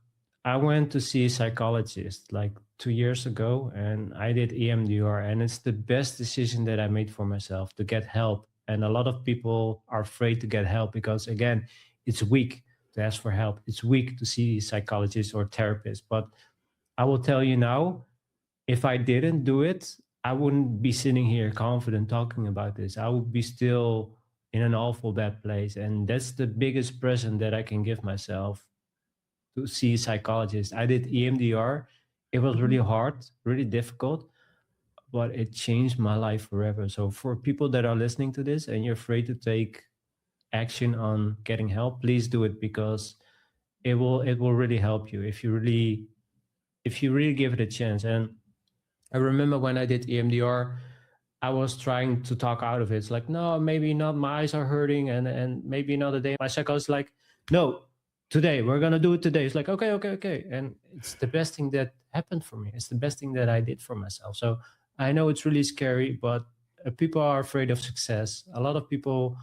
Speaker 2: I went to see a psychologist like 2 years ago and I did EMDR, and it's the best decision that I made for myself to get help. And a lot of people are afraid to get help because, again, it's weak to ask for help. It's weak to see a psychologist or therapist. But I will tell you now, if I didn't do it, I wouldn't be sitting here confident talking about this. I would be still in an awful bad place. And that's the biggest present that I can give myself, to see a psychologist. I did EMDR. It was really
Speaker 1: Mhm.
Speaker 2: hard, really difficult, but it changed my life forever. So for people that are listening to this and you're afraid to take action on getting help, please do it because it will really help you if you really give it a chance. And I remember when I did EMDR, I was trying to talk out of it. It's like, no, maybe not. My eyes are hurting, and maybe another day. My psychologist is like, no, today we're gonna do it today. It's like, okay, okay, okay, and it's the best thing that happened for me. It's the best thing that I did for myself. So I know it's really scary, but people are afraid of success. A lot of people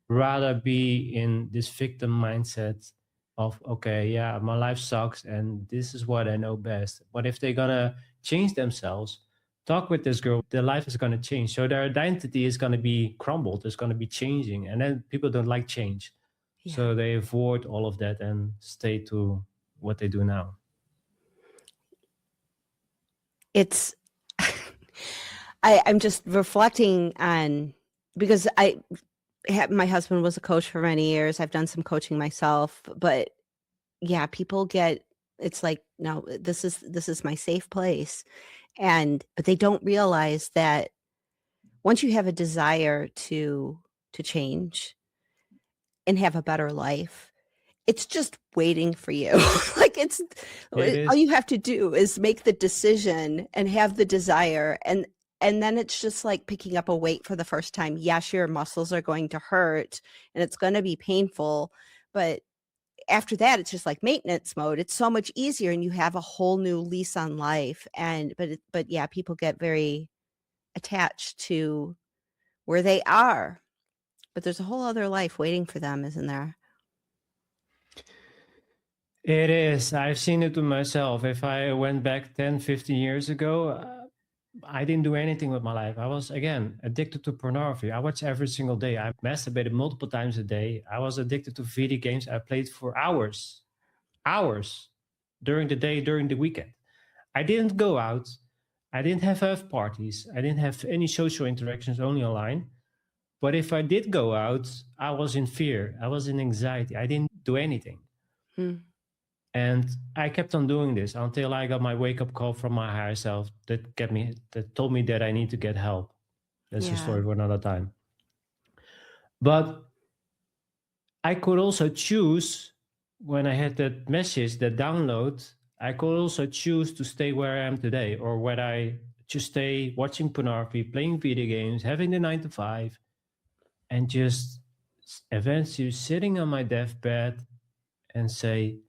Speaker 2: rather be in this victim mindset of, okay, yeah, my life sucks, and this is what I know best. But if they're gonna change themselves, talk with this girl, their life is going to change. So their identity is going to be crumbled, it's going to be changing. And then people don't like change.
Speaker 1: Yeah.
Speaker 2: So they avoid all of that and stay to what they do now.
Speaker 1: It's I'm just reflecting on, because my husband was a coach for many years. I've done some coaching myself, but yeah, people get, it's like, no, this is my safe place. But they don't realize that once you have a desire to change and have a better life, it's just waiting for you. Like, it's
Speaker 2: It
Speaker 1: all
Speaker 2: is.
Speaker 1: you have to do is make the decision and have the desire, and then it's just like picking up a weight for the first time. Yes, your muscles are going to hurt and it's gonna be painful, but after that, it's just like maintenance mode. It's so much easier and you have a whole new lease on life. But yeah, people get very attached to where they are, but there's a whole other life waiting for them, isn't there?
Speaker 2: It is. I've seen it to myself. If I went back 10, 15 years ago, I didn't do anything with my life. I was, again, addicted to pornography. I watched every single day. I masturbated multiple times a day. I was addicted to video games. I played for hours during the day, during the weekend. I didn't go out. I didn't have parties. I didn't have any social interactions, only online. But if I did go out, I was in fear. I was in anxiety. I didn't do anything.
Speaker 1: Mm,
Speaker 2: And I kept on doing this until I got my wake up call from my higher self that told me that I need to get help. That's a
Speaker 1: yeah.
Speaker 2: story for another time. But I could also choose, when I had that message, that download, I could also choose to stay where I am today, or where I just stay watching pornography, playing video games, having the 9 to 5, and just eventually sitting on my deathbed and say,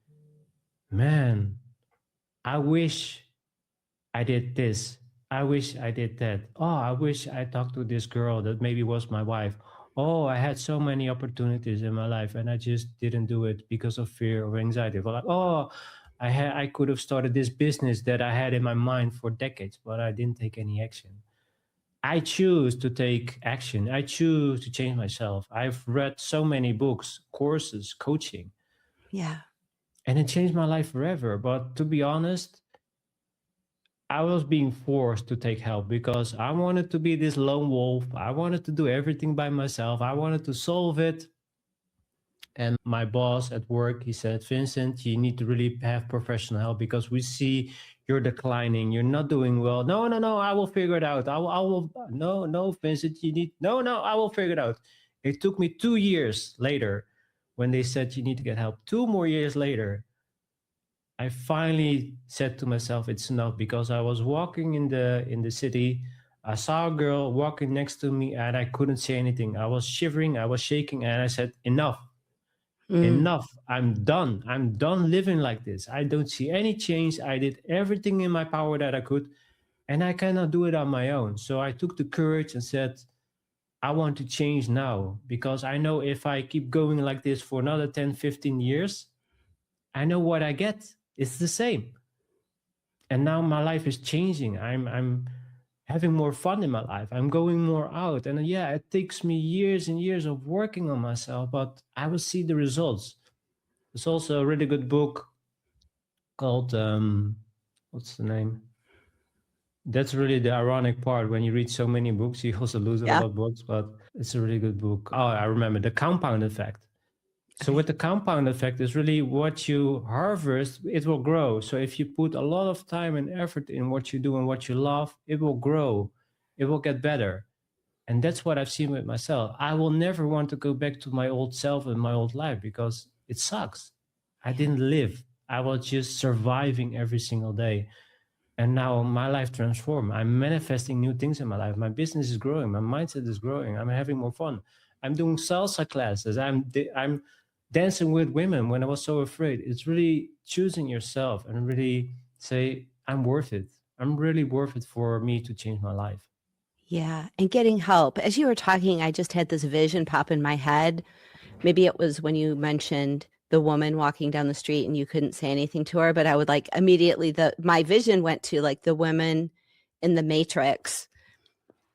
Speaker 2: man, I wish I did this. I wish I did that. Oh, I wish I talked to this girl that maybe was my wife. Oh, I had so many opportunities in my life and I just didn't do it because of fear or anxiety. Well, like, oh, I could have started this business that I had in my mind for decades, but I didn't take any action. I choose to take action. I choose to change myself. I've read so many books, courses, coaching,
Speaker 1: Yeah.
Speaker 2: and it changed my life forever. But to be honest, I was being forced to take help because I wanted to be this lone wolf. I wanted to do everything by myself. I wanted to solve it. And my boss at work, he said, Vincent, you need to really have professional help because we see you're declining. You're not doing well. No, no, no, I will figure it out. No, no, Vincent, no, I will figure it out. It took me 2 years later when they said you need to get help. 2 more years later, I finally said to myself, it's enough because I was walking in the city. I saw a girl walking next to me and I couldn't say anything. I was shivering, I was shaking, and I said, enough,
Speaker 1: Mm.
Speaker 2: enough. I'm done. I'm done living like this. I don't see any change. I did everything in my power that I could, and I cannot do it on my own. So I took the courage and said, I want to change now because I know if I keep going like this for another 10, 15 years, I know what I get. It's the same. And now my life is changing. I'm having more fun in my life. I'm going more out. And yeah, it takes me years and years of working on myself, but I will see the results. There's also a really good book called what's the name? That's really the ironic part. When you read so many books, you also lose a lot
Speaker 1: Yeah.
Speaker 2: of books, but it's a really good book. Oh, I remember The Compound Effect. So
Speaker 1: Okay.
Speaker 2: with the compound effect is really what you harvest, it will grow. So if you put a lot of time and effort in what you do and what you love, it will grow. It will get better. And that's what I've seen with myself. I will never want to go back to my old self and my old life because it sucks. I
Speaker 1: Yeah.
Speaker 2: didn't live. I was just surviving every single day. And now my life transformed. I'm manifesting new things in my life. My business is growing. My mindset is growing. I'm having more fun. I'm doing salsa classes. I'm dancing with women when I was so afraid. It's really choosing yourself and really say, I'm worth it. I'm really worth it for me to change my life.
Speaker 1: Yeah. And getting help. As you were talking, I just had this vision pop in my head. Maybe it was when you mentioned the woman walking down the street and you couldn't say anything to her, but I would like immediately my vision went to like the women in the Matrix.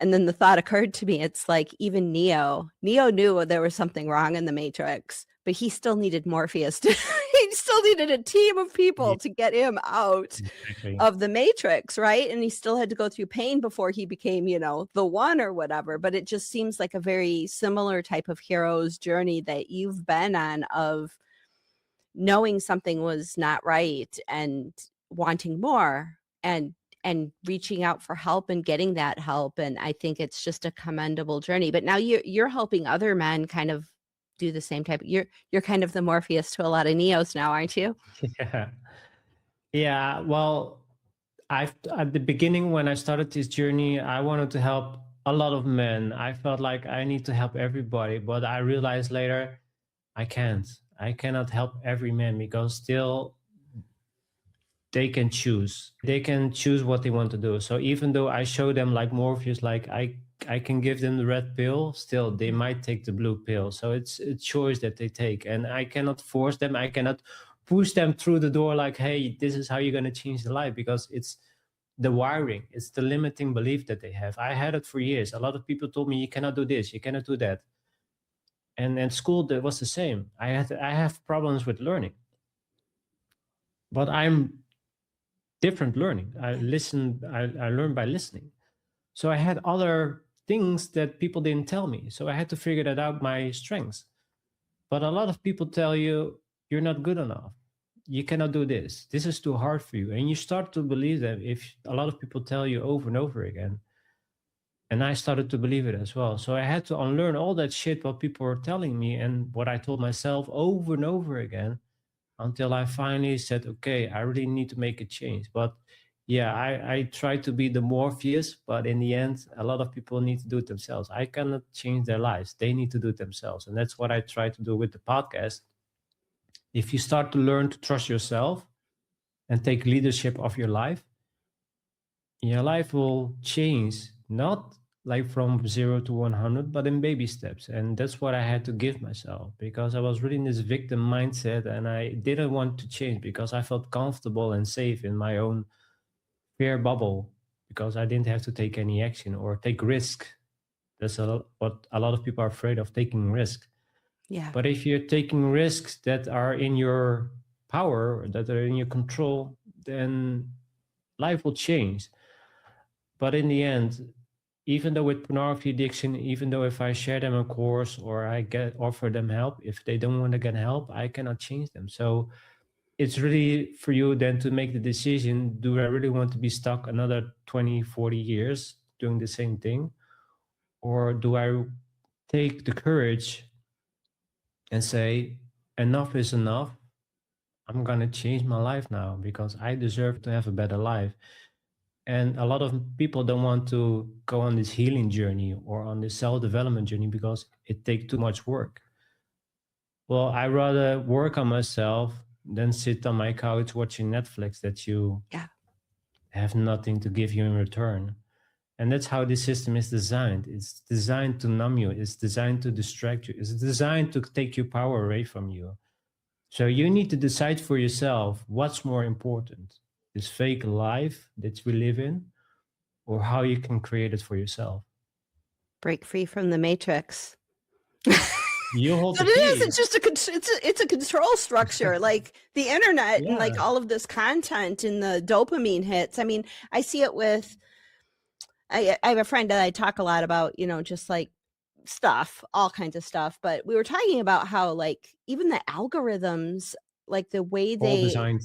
Speaker 1: And then the thought occurred to me, it's like even Neo knew there was something wrong in the Matrix, but he still needed Morpheus to, he still needed a team of
Speaker 2: Yeah,
Speaker 1: people to get him out
Speaker 2: exactly.
Speaker 1: of the Matrix, right? And he still had to go through pain before he became, the one or whatever. But it just seems like a very similar type of hero's journey that you've been on of knowing something was not right and wanting more and reaching out for help and getting that help. And I think it's just a commendable journey. But now you're helping other men kind of do the same type. You're kind of the Morpheus to a lot of Neos now, aren't you?
Speaker 2: Yeah. Yeah. Well, I've at the beginning when I started this journey, I wanted to help a lot of men. I felt like I need to help everybody, but I realized later I can't. I cannot help every man because still they can choose. They can choose what they want to do. So even though I show them like Morpheus, like I can give them the red pill, still they
Speaker 1: Yeah.
Speaker 2: might take the blue pill. So it's a choice that they take, and I cannot force them. I cannot push them through the door like, hey, this is how you're going to change the life, because it's the wiring, it's the limiting belief that they have. I had it for years. A lot of people told me you cannot do this, you cannot do that, and in school that was the same. I have problems with learning, but I'm different learning.
Speaker 1: Yeah.
Speaker 2: I learn by listening. So I had other things that people didn't tell me. So I had to figure that out, my strengths. But a lot of people tell you you're not good enough. You cannot do this. This is too hard for you. And you start to believe them if a lot of people tell you over and over again. And I started to believe it as well. So I had to unlearn all that shit what people were telling me and what I told myself over and over again until I finally said, okay, I really need to make a change. But yeah, I try to be the Morpheus, but in the end, a lot of people need to do it themselves. I cannot change their lives. They need to do it themselves. And that's what I try to do with the podcast. If you start to learn to trust yourself, and take leadership of your life will change, not like from 0 to 100, but in baby steps. And that's what I had to give myself, because I was really in this victim mindset and I didn't want to change because I felt comfortable and safe in my own fear bubble, because I didn't have to take any action or take risk. That's what a lot of people are afraid of, taking risk.
Speaker 1: Yeah.
Speaker 2: But if you're taking risks that are in your power, that are in your control, then life will change. But in the end, even though with pornography addiction, even though if I share them a course or I get offer them help, if they don't want to get help, I cannot change them. So it's really for you then to make the decision, do I really want to be stuck another 20, 40 years doing the same thing? Or do I take the courage and say, enough is enough? I'm going to change my life now because I deserve to have a better life. And a lot of people don't want to go on this healing journey or on this self-development journey because it takes too much work. Well, I rather work on myself than sit on my couch watching Netflix that you
Speaker 1: Yeah.
Speaker 2: have nothing to give you in return. And that's how this system is designed. It's designed to numb you. It's designed to distract you. It's designed to take your power away from you. So you need to decide for yourself what's more important, this fake life that we live in, or how you can create it for yourself.
Speaker 1: Break free from the matrix.
Speaker 2: You hold
Speaker 1: So
Speaker 2: the
Speaker 1: it is.
Speaker 2: key.
Speaker 1: It's just it's a control structure, like the internet and like
Speaker 2: Yeah.
Speaker 1: all of this content and the dopamine hits. I mean, I see it with. I have a friend that I talk a lot about, just like stuff, all kinds of stuff. But we were talking about how like even the algorithms, like the way
Speaker 2: All designed.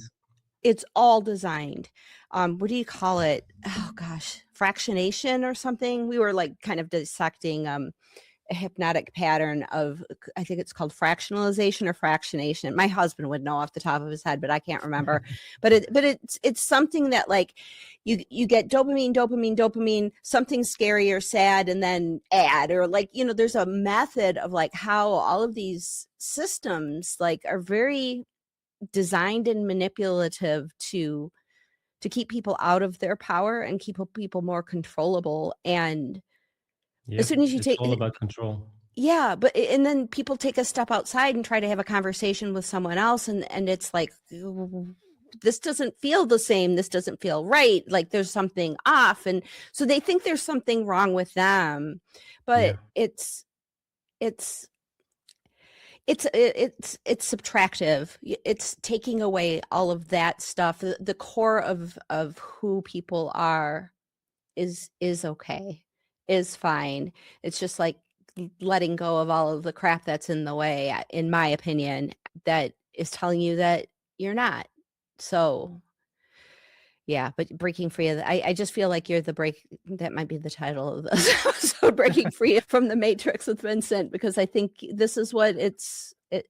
Speaker 1: it's all designed. What do you call it? Oh gosh, fractionation or something. We were like kind of dissecting a hypnotic pattern of, I think it's called fractionalization or fractionation. My husband would know off the top of his head, but I can't remember. But it's something that like you get dopamine, something scary or sad, and then add, or like, there's a method of like how all of these systems like are very designed and manipulative to keep people out of their power and keep people more controllable. And as
Speaker 2: Yep.
Speaker 1: soon as you
Speaker 2: It's
Speaker 1: take
Speaker 2: all about control.
Speaker 1: yeah, but and then people take a step outside and try to have a conversation with someone else, and it's like, this doesn't feel the same, this doesn't feel right, like there's something off, and so they think there's something wrong with them, but
Speaker 2: Yeah.
Speaker 1: it's it's subtractive. It's taking away all of that stuff. The core of who people are is okay, is fine. It's just like letting go of all of the crap that's in the way, in my opinion, that is telling you that you're not. So yeah, but breaking free of I just feel like you're the break that might be the title of this episode, breaking free from the matrix with Vincent, because I think this is what it's I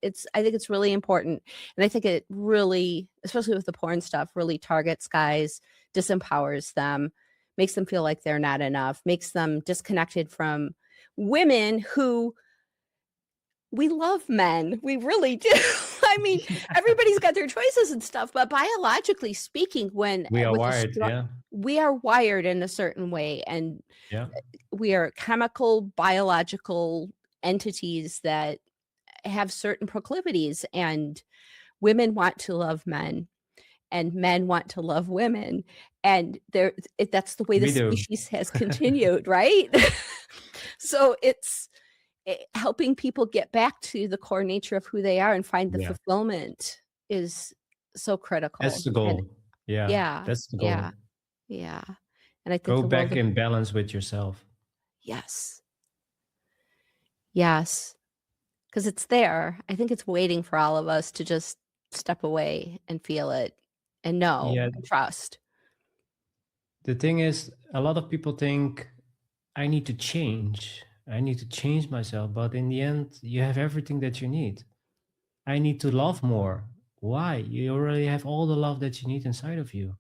Speaker 1: think it's really important. And I think it really, especially with the porn stuff, really targets guys, disempowers them, makes them feel like they're not enough, makes them disconnected from women who we love men. We really do. I mean, everybody's got their choices and stuff, but biologically speaking, when
Speaker 2: We are
Speaker 1: with a
Speaker 2: wired. Yeah.
Speaker 1: we are wired in a certain way, and
Speaker 2: Yeah.
Speaker 1: we are chemical, biological entities that have certain proclivities, and women want to love men, and men want to love women, and that's the way the
Speaker 2: We do.
Speaker 1: species has continued, right? So it's helping people get back to the core nature of who they are and find the
Speaker 2: Yeah.
Speaker 1: fulfillment is so
Speaker 2: That's
Speaker 1: critical.
Speaker 2: the
Speaker 1: And
Speaker 2: goal. Yeah.
Speaker 1: yeah,
Speaker 2: That's the
Speaker 1: yeah,
Speaker 2: goal.
Speaker 1: yeah. And I think
Speaker 2: Go
Speaker 1: the world
Speaker 2: back
Speaker 1: of
Speaker 2: in balance with yourself.
Speaker 1: yes, yes, because it's there. I think it's waiting for all of us to just step away and feel it and know
Speaker 2: Yeah.
Speaker 1: and trust.
Speaker 2: The thing is, a lot of people think I need to change. I need to change myself. But in the end, you have everything that you need. I need to love more. Why? You already have all the love that you need inside of you.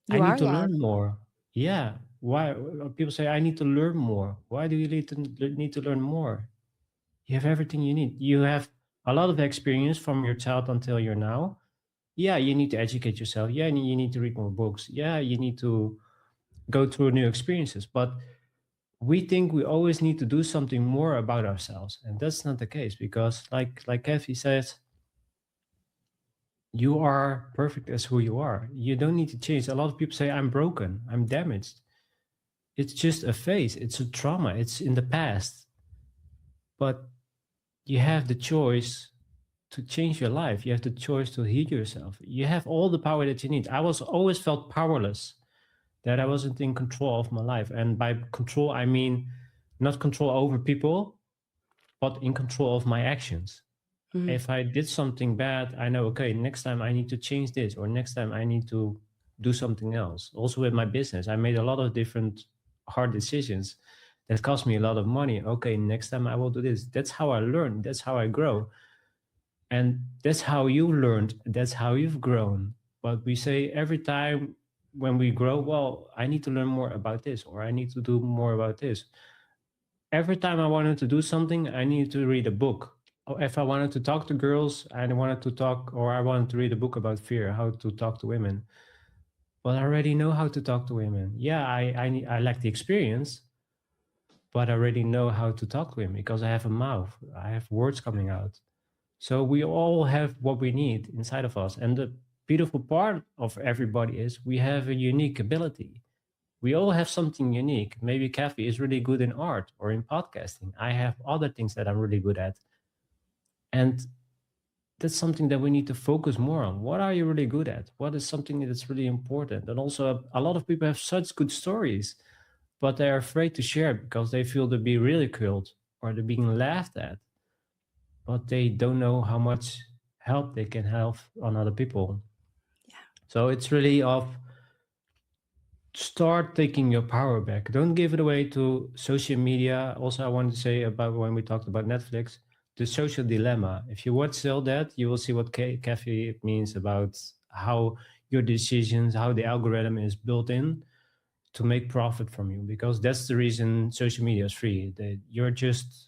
Speaker 2: I
Speaker 1: You
Speaker 2: need
Speaker 1: are
Speaker 2: to
Speaker 1: love.
Speaker 2: learn more. Yeah. Why? People say, I need to learn more. Why do you need to learn more? You have everything you need. You have a lot of experience from your child until you're now. Yeah, you need to educate yourself. Yeah, you need to read more books. Yeah, you need to go through new experiences. But we think we always need to do something more about ourselves, and that's not the case, because like Kathy says, you are perfect as who you are. You don't need to change. A lot of people say, I'm broken, I'm damaged. It's just a phase, it's a trauma, it's in the past. But you have the choice to change your life. You have the choice to heal yourself. You have all the power that you need. I was always felt powerless, that I wasn't in control of my life. And by control, I mean not control over people, but in control of my actions.
Speaker 1: Mm.
Speaker 2: If I did something bad, I know, okay, next time I need to change this, or next time I need to do something else. Also with my business, I made a lot of different hard decisions that cost me a lot of money. Okay, next time I will do this. That's how I learn. That's how I grow. And that's how you learned. That's how you've grown. But we say every time when we grow, well, I need to learn more about this, or I need to do more about this. Every time I wanted to do something, I needed to read a book. Or if I wanted to talk to girls, I wanted to talk, or I wanted to read a book about fear, how to talk to women. But I already know how to talk to women. Yeah, I lack the experience, but I already know how to talk to women because I have a mouth. I have words coming out. So we all have what we need inside of us. And the beautiful part of everybody is we have a unique ability. We all have something unique. Maybe Kathy is really good in art or in podcasting. I have other things that I'm really good at. And that's something that we need to focus more on. What are you really good at? What is something that's really important? And also, a lot of people have such good stories, but they're afraid to share because they feel to be ridiculed or they're being laughed at, but they don't know how much help they can have on other people.
Speaker 1: Yeah.
Speaker 2: So it's really of start taking your power back. Don't give it away to social media. Also, I wanted to say about when we talked about Netflix, the social dilemma. If you watch all that, you will see what Kathy means about how your decisions, how the algorithm is built in to make profit from you. Because that's the reason social media is free. That you're just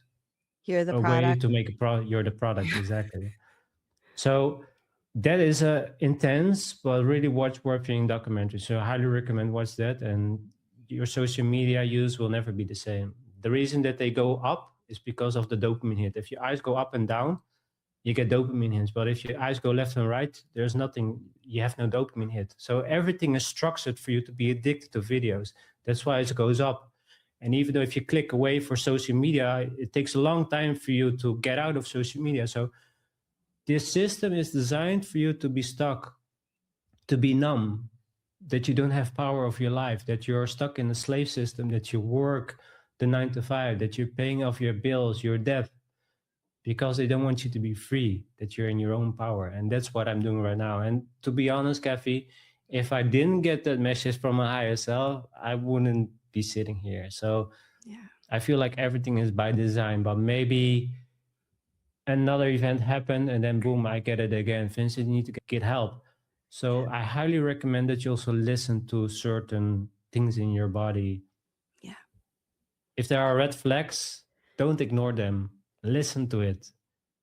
Speaker 1: You're the
Speaker 2: a way
Speaker 1: product.
Speaker 2: to make a product. You're the product, exactly. So that is a intense but really watch-worthy documentary. So I highly recommend watch that. And your social media use will never be the same. The reason that they go up is because of the dopamine hit. If your eyes go up and down, you get dopamine hits. But if your eyes go left and right, there's nothing. You have no dopamine hit. So everything is structured for you to be addicted to videos. That's why it goes up. And even though if you click away for social media, it takes a long time for you to get out of social media. So this system is designed for you to be stuck, to be numb, that you don't have power of your life, that you're stuck in a slave system, that you work the 9 to 5, that you're paying off your bills, your debt, because they don't want you to be free, that you're in your own power. And that's what I'm doing right now. And to be honest, Kathy, if I didn't get that message from my higher self, I wouldn't be sitting here. So
Speaker 1: Yeah.
Speaker 2: I feel like everything is by design, but maybe another event happened and then boom, I get it again. Vincent, you need to get help. So I highly recommend that you also listen to certain things in your body.
Speaker 1: Yeah.
Speaker 2: If there are red flags, don't ignore them. Listen to it.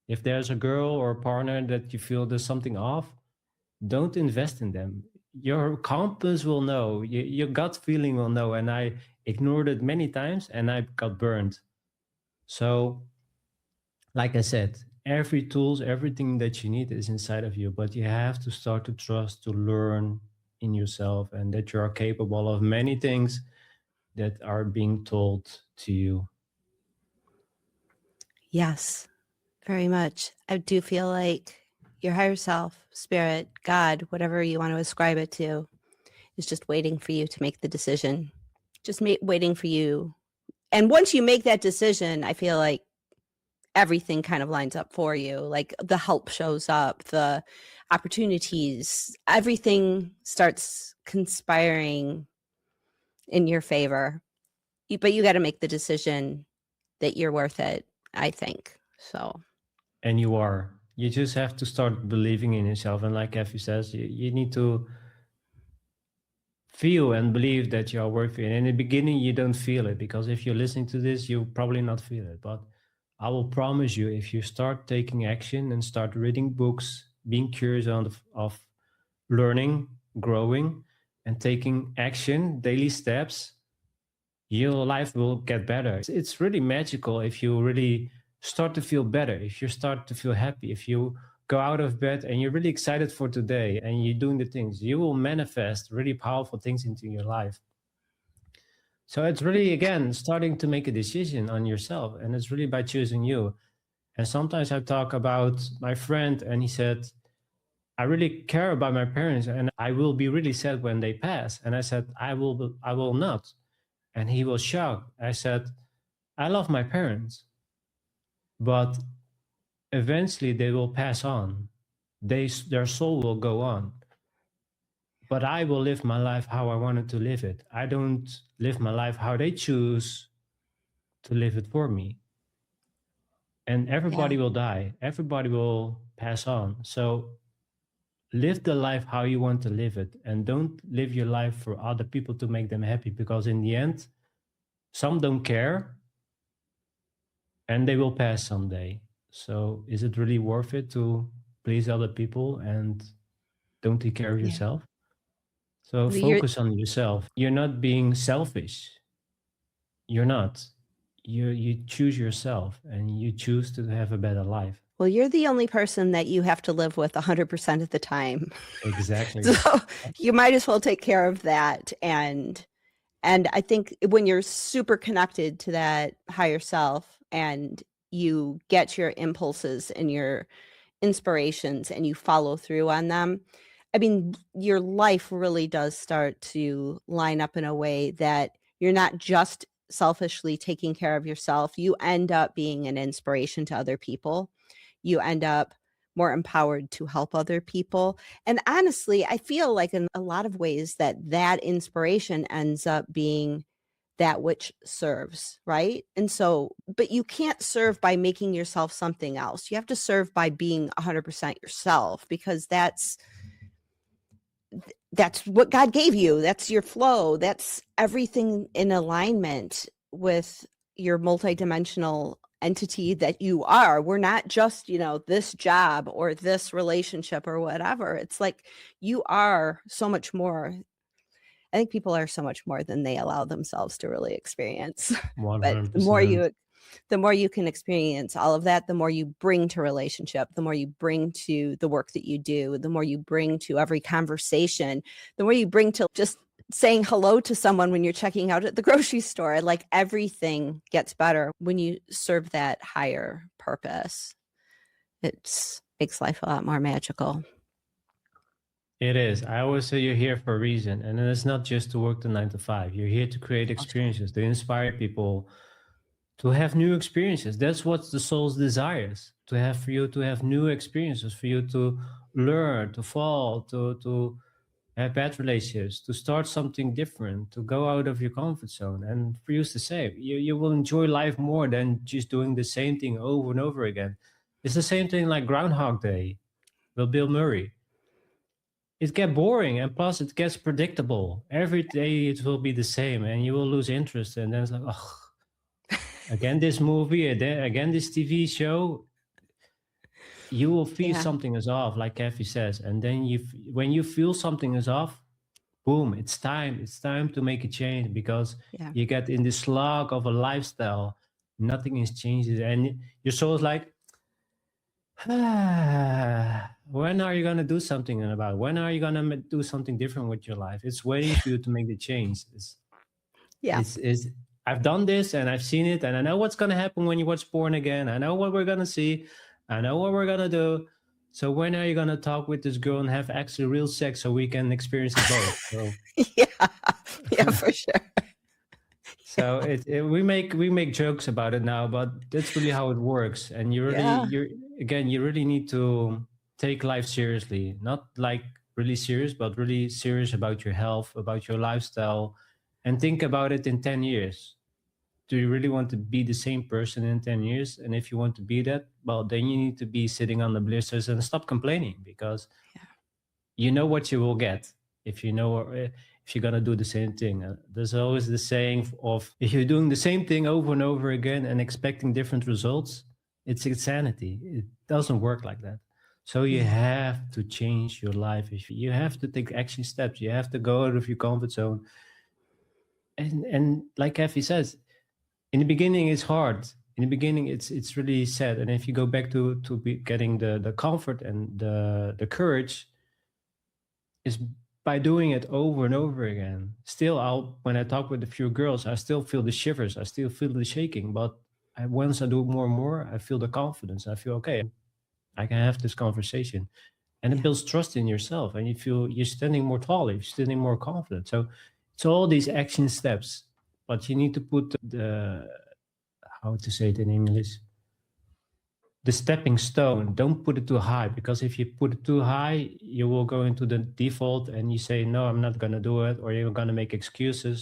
Speaker 2: If there's a girl or a partner that you feel there's something off, don't invest in them. Your compass will know, your gut feeling will know. And I ignored it many times and I got burned. So like I said, every tools, everything that you need is inside of you, but you have to start to trust, to learn in yourself, and that you are capable of many things that are being told to you.
Speaker 1: Yes, very much. I do feel like your higher self, spirit, God, whatever you want to ascribe it to, is just waiting for you to make the decision. Just waiting for you. And once you make that decision, I feel like everything kind of lines up for you. Like the help shows up, the opportunities, everything starts conspiring in your favor. But you got to make the decision that you're worth it, I think. So,
Speaker 2: And you are. You just have to start believing in yourself. And like Effie says, you need to feel and believe that you are worthy. And in the beginning, you don't feel it, because if you're listening to this, you'll probably not feel it. But I will promise you, if you start taking action and start reading books, being curious of learning, growing, and taking action, daily steps, your life will get better. It's really magical if you really start to feel better, if you start to feel happy, if you go out of bed and you're really excited for today and you're doing the things, you will manifest really powerful things into your life. So it's really, again, starting to make a decision on yourself. And it's really by choosing you. And sometimes I talk about my friend, and he said, I really care about my parents and I will be really sad when they pass. And I said, I will not. And he was shocked. I said, I love my parents, but eventually they will pass on. Their soul will go on. But I will live my life how I wanted to live it. I don't live my life how they choose to live it for me. And
Speaker 1: Yeah.
Speaker 2: everybody will die. Everybody will pass on. So live the life how you want to live it, and don't live your life for other people to make them happy, because in the end, some don't care and they will pass someday. So is it really worth it to please other people and don't take care of
Speaker 1: Yeah.
Speaker 2: yourself? So
Speaker 1: You're
Speaker 2: focus on yourself. You're not being selfish. You're not. You choose yourself and you choose to have a better life.
Speaker 1: well, you're the only person that you have to live with 100% of the time.
Speaker 2: Exactly.
Speaker 1: So you might as well take care of that. And I think when you're super connected to that higher self and you get your impulses and your inspirations and you follow through on them, I mean, your life really does start to line up in a way that you're not just selfishly taking care of yourself. You end up being an inspiration to other people. You end up more empowered to help other people. And honestly, I feel like in a lot of ways that that inspiration ends up being that which serves, right? And so, but you can't serve by making yourself something else. You have to serve by being 100% yourself, because that's what God gave you. That's your flow. That's everything in alignment with your multidimensional entity that you are. We're not just, this job or this relationship or whatever. It's like you are so much more. I think people are so much more than they allow themselves to really experience. But
Speaker 2: 100%.
Speaker 1: the more you can experience all of that, the more you bring to relationship, the more you bring to the work that you do, the more you bring to every conversation, the more you bring to just saying hello to someone when you're checking out at the grocery store. Like everything gets better when you serve that higher purpose. It makes life a lot more magical.
Speaker 2: It is. I always say you're here for a reason. And it's not just to work the 9 to 5. You're here to create
Speaker 1: Okay.
Speaker 2: experiences, to inspire people, to have new experiences. That's what the soul's desires, to have for you to have new experiences, for you to learn, to fall, to have bad relationships, to start something different, to go out of your comfort zone. And for you to say, you will enjoy life more than just doing the same thing over and over again. It's the same thing like Groundhog Day with Bill Murray. It gets boring, and plus it gets predictable. Every day it will be the same and you will lose interest, and then it's like, oh, again this movie, again this TV show. You will feel
Speaker 1: Yeah.
Speaker 2: something is off, like Kathy says, and then when you feel something is off, boom, it's time to make a change, because
Speaker 1: Yeah.
Speaker 2: you get in this slog of a lifestyle, nothing is changes, and your soul is like, when are you going to do something about it? When are you going to do something different with your life? It's waiting for you to make the change.
Speaker 1: Yeah.
Speaker 2: It's I've done this and I've seen it, and I know what's going to happen when you watch porn again. I know what we're going to see. I know what we're going to do. So when are you going to talk with this girl and have actually real sex so we can experience it both? So
Speaker 1: Yeah. Yeah, for sure.
Speaker 2: so we make jokes about it now, but that's really how it works. And
Speaker 1: Yeah.
Speaker 2: you really need to take life seriously, not like really serious, but really serious about your health, about your lifestyle, and think about it in 10 years. Do you really want to be the same person in 10 years? And if you want to be that, well, then you need to be sitting on the blisters and stop complaining, because
Speaker 1: Yeah.
Speaker 2: you know what you will get if you know, if you're going to do the same thing. There's always the saying of, if you're doing the same thing over and over again and expecting different results, it's insanity. It doesn't work like that. So you
Speaker 1: Yeah.
Speaker 2: have to change your life. If you have to take action steps, you have to go out of your comfort zone. And like Effie says, in the beginning it's hard. In the beginning it's really sad. And if you go back to getting the comfort and the courage, is by doing it over and over again. Still, I'll when I talk with a few girls, I still feel the shivers, I still feel the shaking, but once I do it more and more, I feel the confidence. I feel okay. I can have this conversation, and it
Speaker 1: Yeah.
Speaker 2: builds trust in yourself, and you feel you're standing more taller, you're standing more confident. So it's all these action steps, but you need to put the how to say it in English, the stepping stone. Don't put it too high, because if you put it too high, you will go into the default and you say, no, I'm not going to do it, or you're going to make excuses.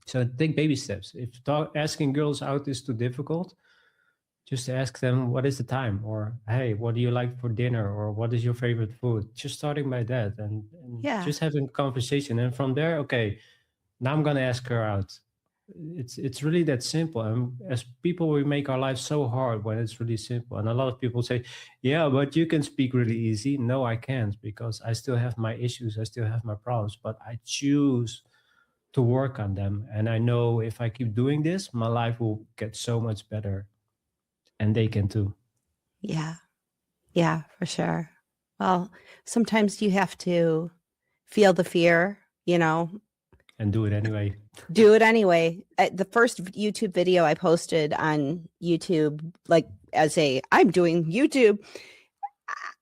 Speaker 2: So take baby steps. If asking girls out is too difficult, just ask them, what is the time? Or, hey, what do you like for dinner? Or what is your favorite food? Just starting by that, and
Speaker 1: Yeah.
Speaker 2: just having a conversation. And from there, okay, now I'm going to ask her out. It's really that simple. And as people, we make our lives so hard when it's really simple. And a lot of people say, yeah, but you can speak really easy. No, I can't, because I still have my issues, I still have my problems, but I choose to work on them. And I know if I keep doing this, my life will get so much better, and they can too.
Speaker 1: Yeah. Yeah, for sure. Well, sometimes you have to feel the fear,
Speaker 2: And do it anyway.
Speaker 1: do it anyway. The first YouTube video I posted on YouTube, like I'm doing YouTube,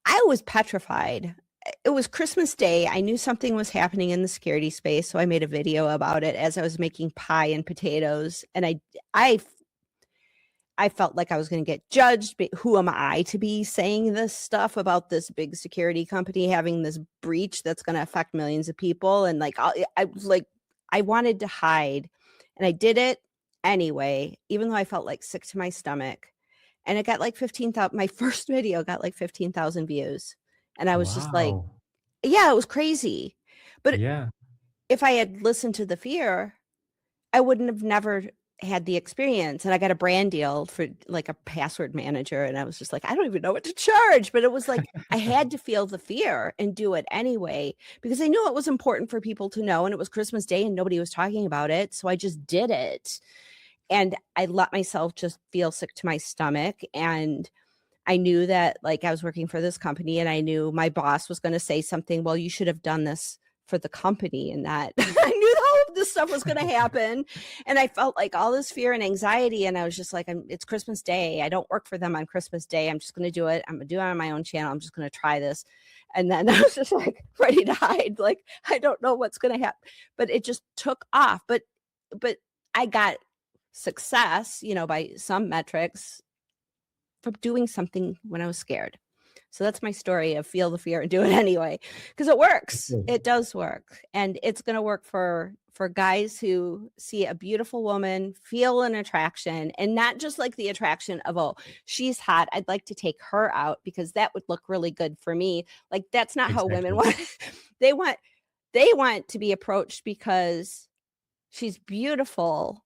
Speaker 1: I was petrified. It was Christmas Day. I knew something was happening in the security space, so I made a video about it as I was making pie and potatoes. And I felt like I was going to get judged. But who am I to be saying this stuff about this big security company having this breach that's going to affect millions of people? And I wanted to hide, and I did it anyway, even though I felt like sick to my stomach. And it got like 15,000. My first video got like 15,000 views. And I was just like,
Speaker 2: Wow.
Speaker 1: yeah, it was crazy. But
Speaker 2: Yeah.
Speaker 1: if I had listened to the fear, I wouldn't have never had the experience. And I got a brand deal for like a password manager. And I was just like, I don't even know what to charge. But it was like, I had to feel the fear and do it anyway, because I knew it was important for people to know. And it was Christmas Day and nobody was talking about it. So I just did it. And I let myself just feel sick to my stomach. And I knew that like I was working for this company, and I knew my boss was going to say something, well, you should have done this for the company, and that I knew all of this stuff was going to happen. And I felt like all this fear and anxiety. And I was just like, it's Christmas Day. I don't work for them on Christmas Day. I'm just going to do it. I'm going to do it on my own channel. I'm just going to try this. And then I was just like ready to hide. Like, I don't know what's going to happen, but it just took off. But I got success, by some metrics, from doing something when I was scared. So that's my story of feel the fear and do it anyway, because it works.
Speaker 2: Cool.
Speaker 1: It does work, and it's going to work for guys who see a beautiful woman, feel an attraction, and not just like the attraction of, oh, she's hot, I'd like to take her out because that would look really good for me. Like, that's not how women
Speaker 2: Exactly.
Speaker 1: want. They want to be approached because she's beautiful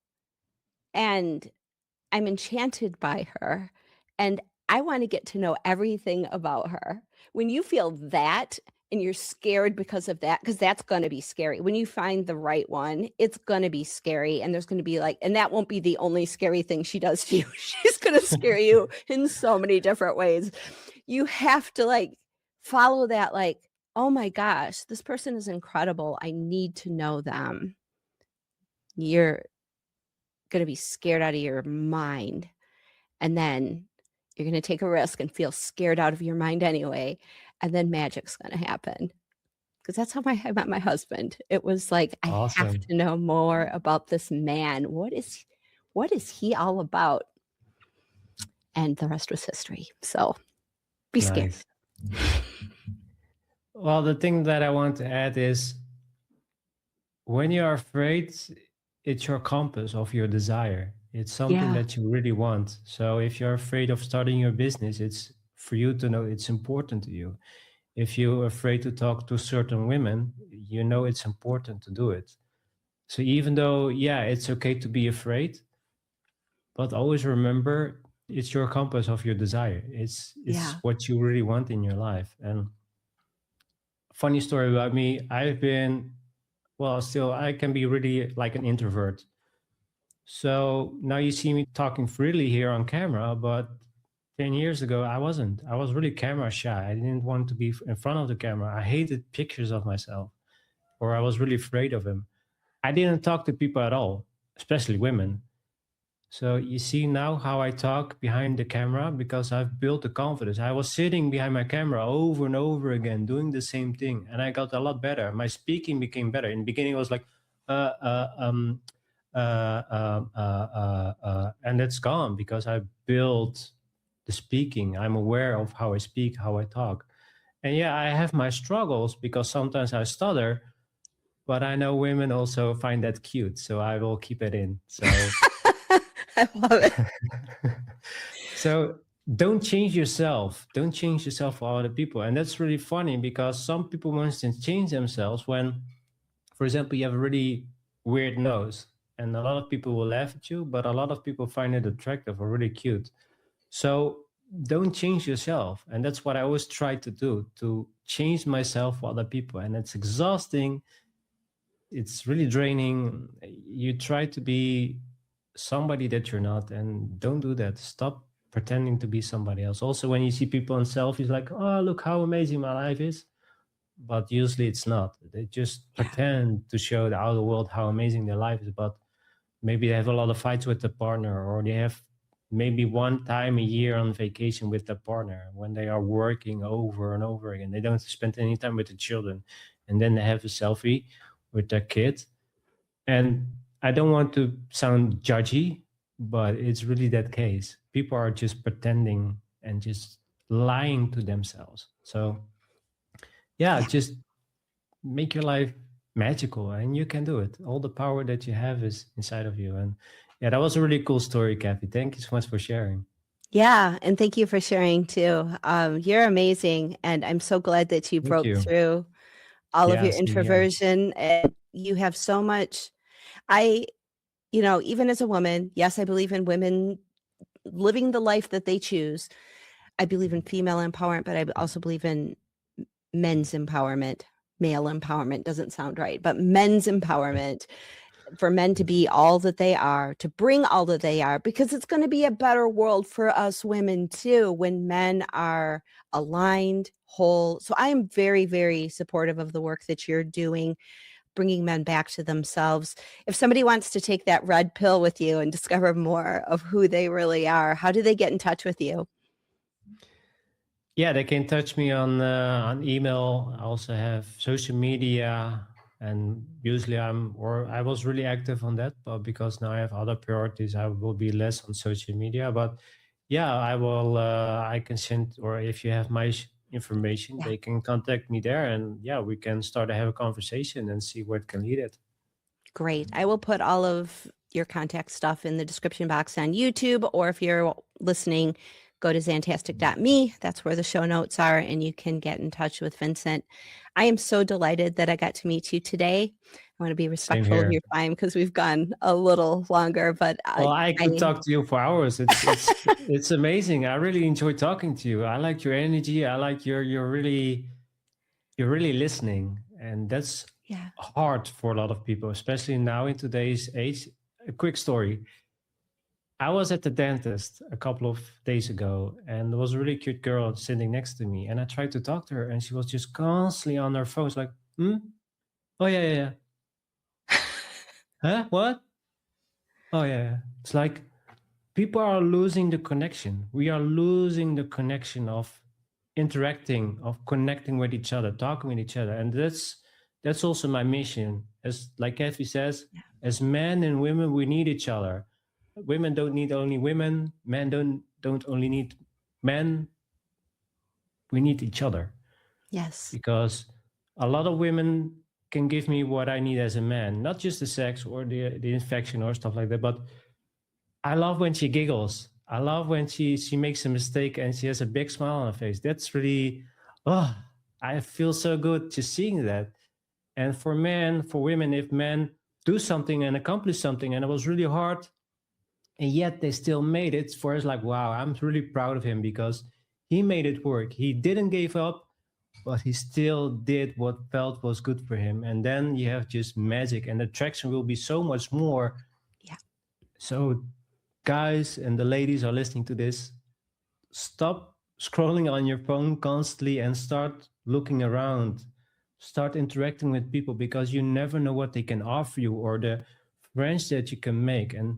Speaker 1: and I'm enchanted by her, and I want to get to know everything about her. When you feel that and you're scared because of that, because that's going to be scary. When you find the right one, it's going to be scary. And there's going to be and that won't be the only scary thing she does to you. She's going to scare you in so many different ways. You have to follow that, oh my gosh, this person is incredible. I need to know them. You're going to be scared out of your mind. And then you're going to take a risk and feel scared out of your mind anyway. And then magic's going to happen. Because that's how I met my husband. It was like, I have
Speaker 2: Awesome.
Speaker 1: to know more about this man. What is he all about? And the rest was history. So be scared.
Speaker 2: Nice. Well, the thing that I want to add is, when you're afraid, it's your compass of your desire. It's something
Speaker 1: Yeah.
Speaker 2: that you really want. So if you're afraid of starting your business, it's for you to know it's important to you. If you're afraid to talk to certain women, you know it's important to do it. So even though, yeah, it's okay to be afraid, but always remember it's your compass of your desire. It's
Speaker 1: Yeah.
Speaker 2: what you really want in your life. And funny story about me, I've been, well, still I can be really like an introvert. So now you see me talking freely here on camera, but 10 years ago I wasn't. I was really camera shy. I didn't want to be in front of the camera. I hated pictures of myself, or I was really afraid of them. I didn't talk to people at all, especially women. So you see now how I talk behind the camera because I've built the confidence. I was sitting behind my camera over and over again, doing the same thing, and I got a lot better. My speaking became better. In the beginning, I was like, uh, uh, um, and it's gone because I built the speaking. I'm aware of how I speak, how I talk, and yeah, I have my struggles because sometimes I stutter, but I know women also find that cute, so I will keep it in. So
Speaker 1: I love it.
Speaker 2: so don't change yourself. Don't change yourself for other people. And that's really funny because some people want to change themselves when, for example, you have a really weird nose. And a lot of people will laugh at you, but a lot of people find it attractive or really cute. So don't change yourself. And that's what I always try to do, to change myself for other people. And it's exhausting. It's really draining. You try to be somebody that you're not, and don't do that. Stop pretending to be somebody else. Also, when you see people on selfies, like, oh, look how amazing my life is. But usually it's not. They just
Speaker 1: Yeah.
Speaker 2: pretend to show the outer world how amazing their life is. But maybe they have a lot of fights with the partner, or they have maybe one time a year on vacation with the partner when they are working over and over again. They don't spend any time with the children. And then they have a selfie with their kid. And I don't want to sound judgy, but it's really that case. People are just pretending and just lying to themselves. So, yeah,
Speaker 1: Yeah.
Speaker 2: just make your life magical and you can do it. All the power that you have is inside of you. And yeah, that was a really cool story, Kathy. Thank you so much for sharing.
Speaker 1: Yeah, and thank you for sharing too. You're amazing, and I'm so glad that you
Speaker 2: Thank
Speaker 1: broke
Speaker 2: you.
Speaker 1: through all of
Speaker 2: Yeah,
Speaker 1: your
Speaker 2: same here.
Speaker 1: introversion, and you have so much. I, even as a woman, yes, I believe in women living the life that they choose. I believe in female empowerment, but I also believe in men's empowerment. Male empowerment doesn't sound right, but men's empowerment, for men to be all that they are, to bring all that they are, because it's going to be a better world for us women too when men are aligned, whole. So I am very, very supportive of the work that you're doing, bringing men back to themselves. If somebody wants to take that red pill with you and discover more of who they really are, how do they get in touch with you?
Speaker 2: Yeah, they can touch me on email. I also have social media, and usually I was really active on that, but because now I have other priorities, I will be less on social media. But yeah, I will. I can send, or if you have my information,
Speaker 1: Yeah.
Speaker 2: they can contact me there, and yeah, we can start to have a conversation and see where it can lead it.
Speaker 1: Great. I will put all of your contact stuff in the description box on YouTube, or if you're listening, go to zantastic.me. That's where the show notes are, and you can get in touch with Vincent. I am so delighted that I got to meet you today. I want to be
Speaker 2: Same
Speaker 1: respectful of
Speaker 2: here.
Speaker 1: your time because we've gone a little longer, but
Speaker 2: Well, I could
Speaker 1: I
Speaker 2: talk to you for hours. It's amazing. I really enjoy talking to you. I like your energy. I like you're really listening, and that's
Speaker 1: yeah.
Speaker 2: hard for a lot of people, especially now in today's age. A quick story. I was at the dentist a couple of days ago, and there was a really cute girl sitting next to me, and I tried to talk to her, and she was just constantly on her phone. It's like, hmm? Oh yeah, yeah, yeah. Huh? What? Oh yeah, yeah. It's like people are losing the connection. We are losing the connection of interacting, of connecting with each other, talking with each other. And that's also my mission. As like Kathy says, as men and women, we need each other. Women don't need only women, men don't only need men. We need each other
Speaker 1: Yes.
Speaker 2: because a lot of women can give me what I need as a man, not just the sex or the infection or stuff like that, but I love when she giggles. I love when she makes a mistake and she has a big smile on her face. That's really, oh, I feel so good just seeing that. And for men, for women, if men do something and accomplish something and it was really hard, and yet they still made it. For us, like, wow, I'm really proud of him because he made it work. He didn't give up, but he still did what felt was good for him. And then you have just magic, and attraction will be so much more.
Speaker 1: Yeah.
Speaker 2: So guys and the ladies are listening to this, stop scrolling on your phone constantly and start looking around. Start interacting with people, because you never know what they can offer you or the friends that you can make. And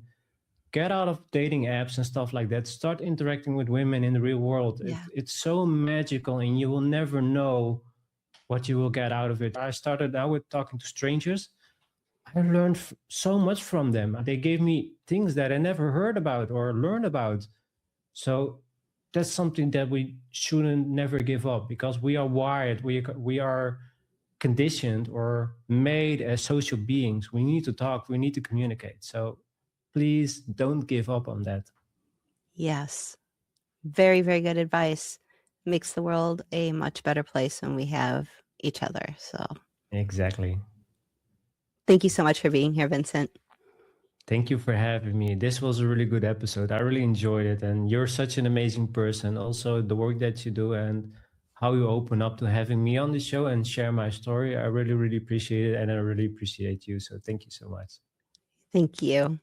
Speaker 2: get out of dating apps and stuff like that. Start interacting with women in the real world.
Speaker 1: Yeah.
Speaker 2: It's so magical, and you will never know what you will get out of it. I started out with talking to strangers. I learned so much from them. They gave me things that I never heard about or learned about. So that's something that we shouldn't never give up, because we are wired. We are conditioned or made as social beings. We need to talk. We need to communicate. So please don't give up on that.
Speaker 1: Yes. Very, very good advice. Makes the world a much better place when we have each other. So
Speaker 2: Exactly.
Speaker 1: thank you so much for being here, Vincent.
Speaker 2: Thank you for having me. This was a really good episode. I really enjoyed it. And you're such an amazing person. Also, the work that you do and how you open up to having me on the show and share my story. I really, really appreciate it. And I really appreciate you. So thank you so much.
Speaker 1: Thank you.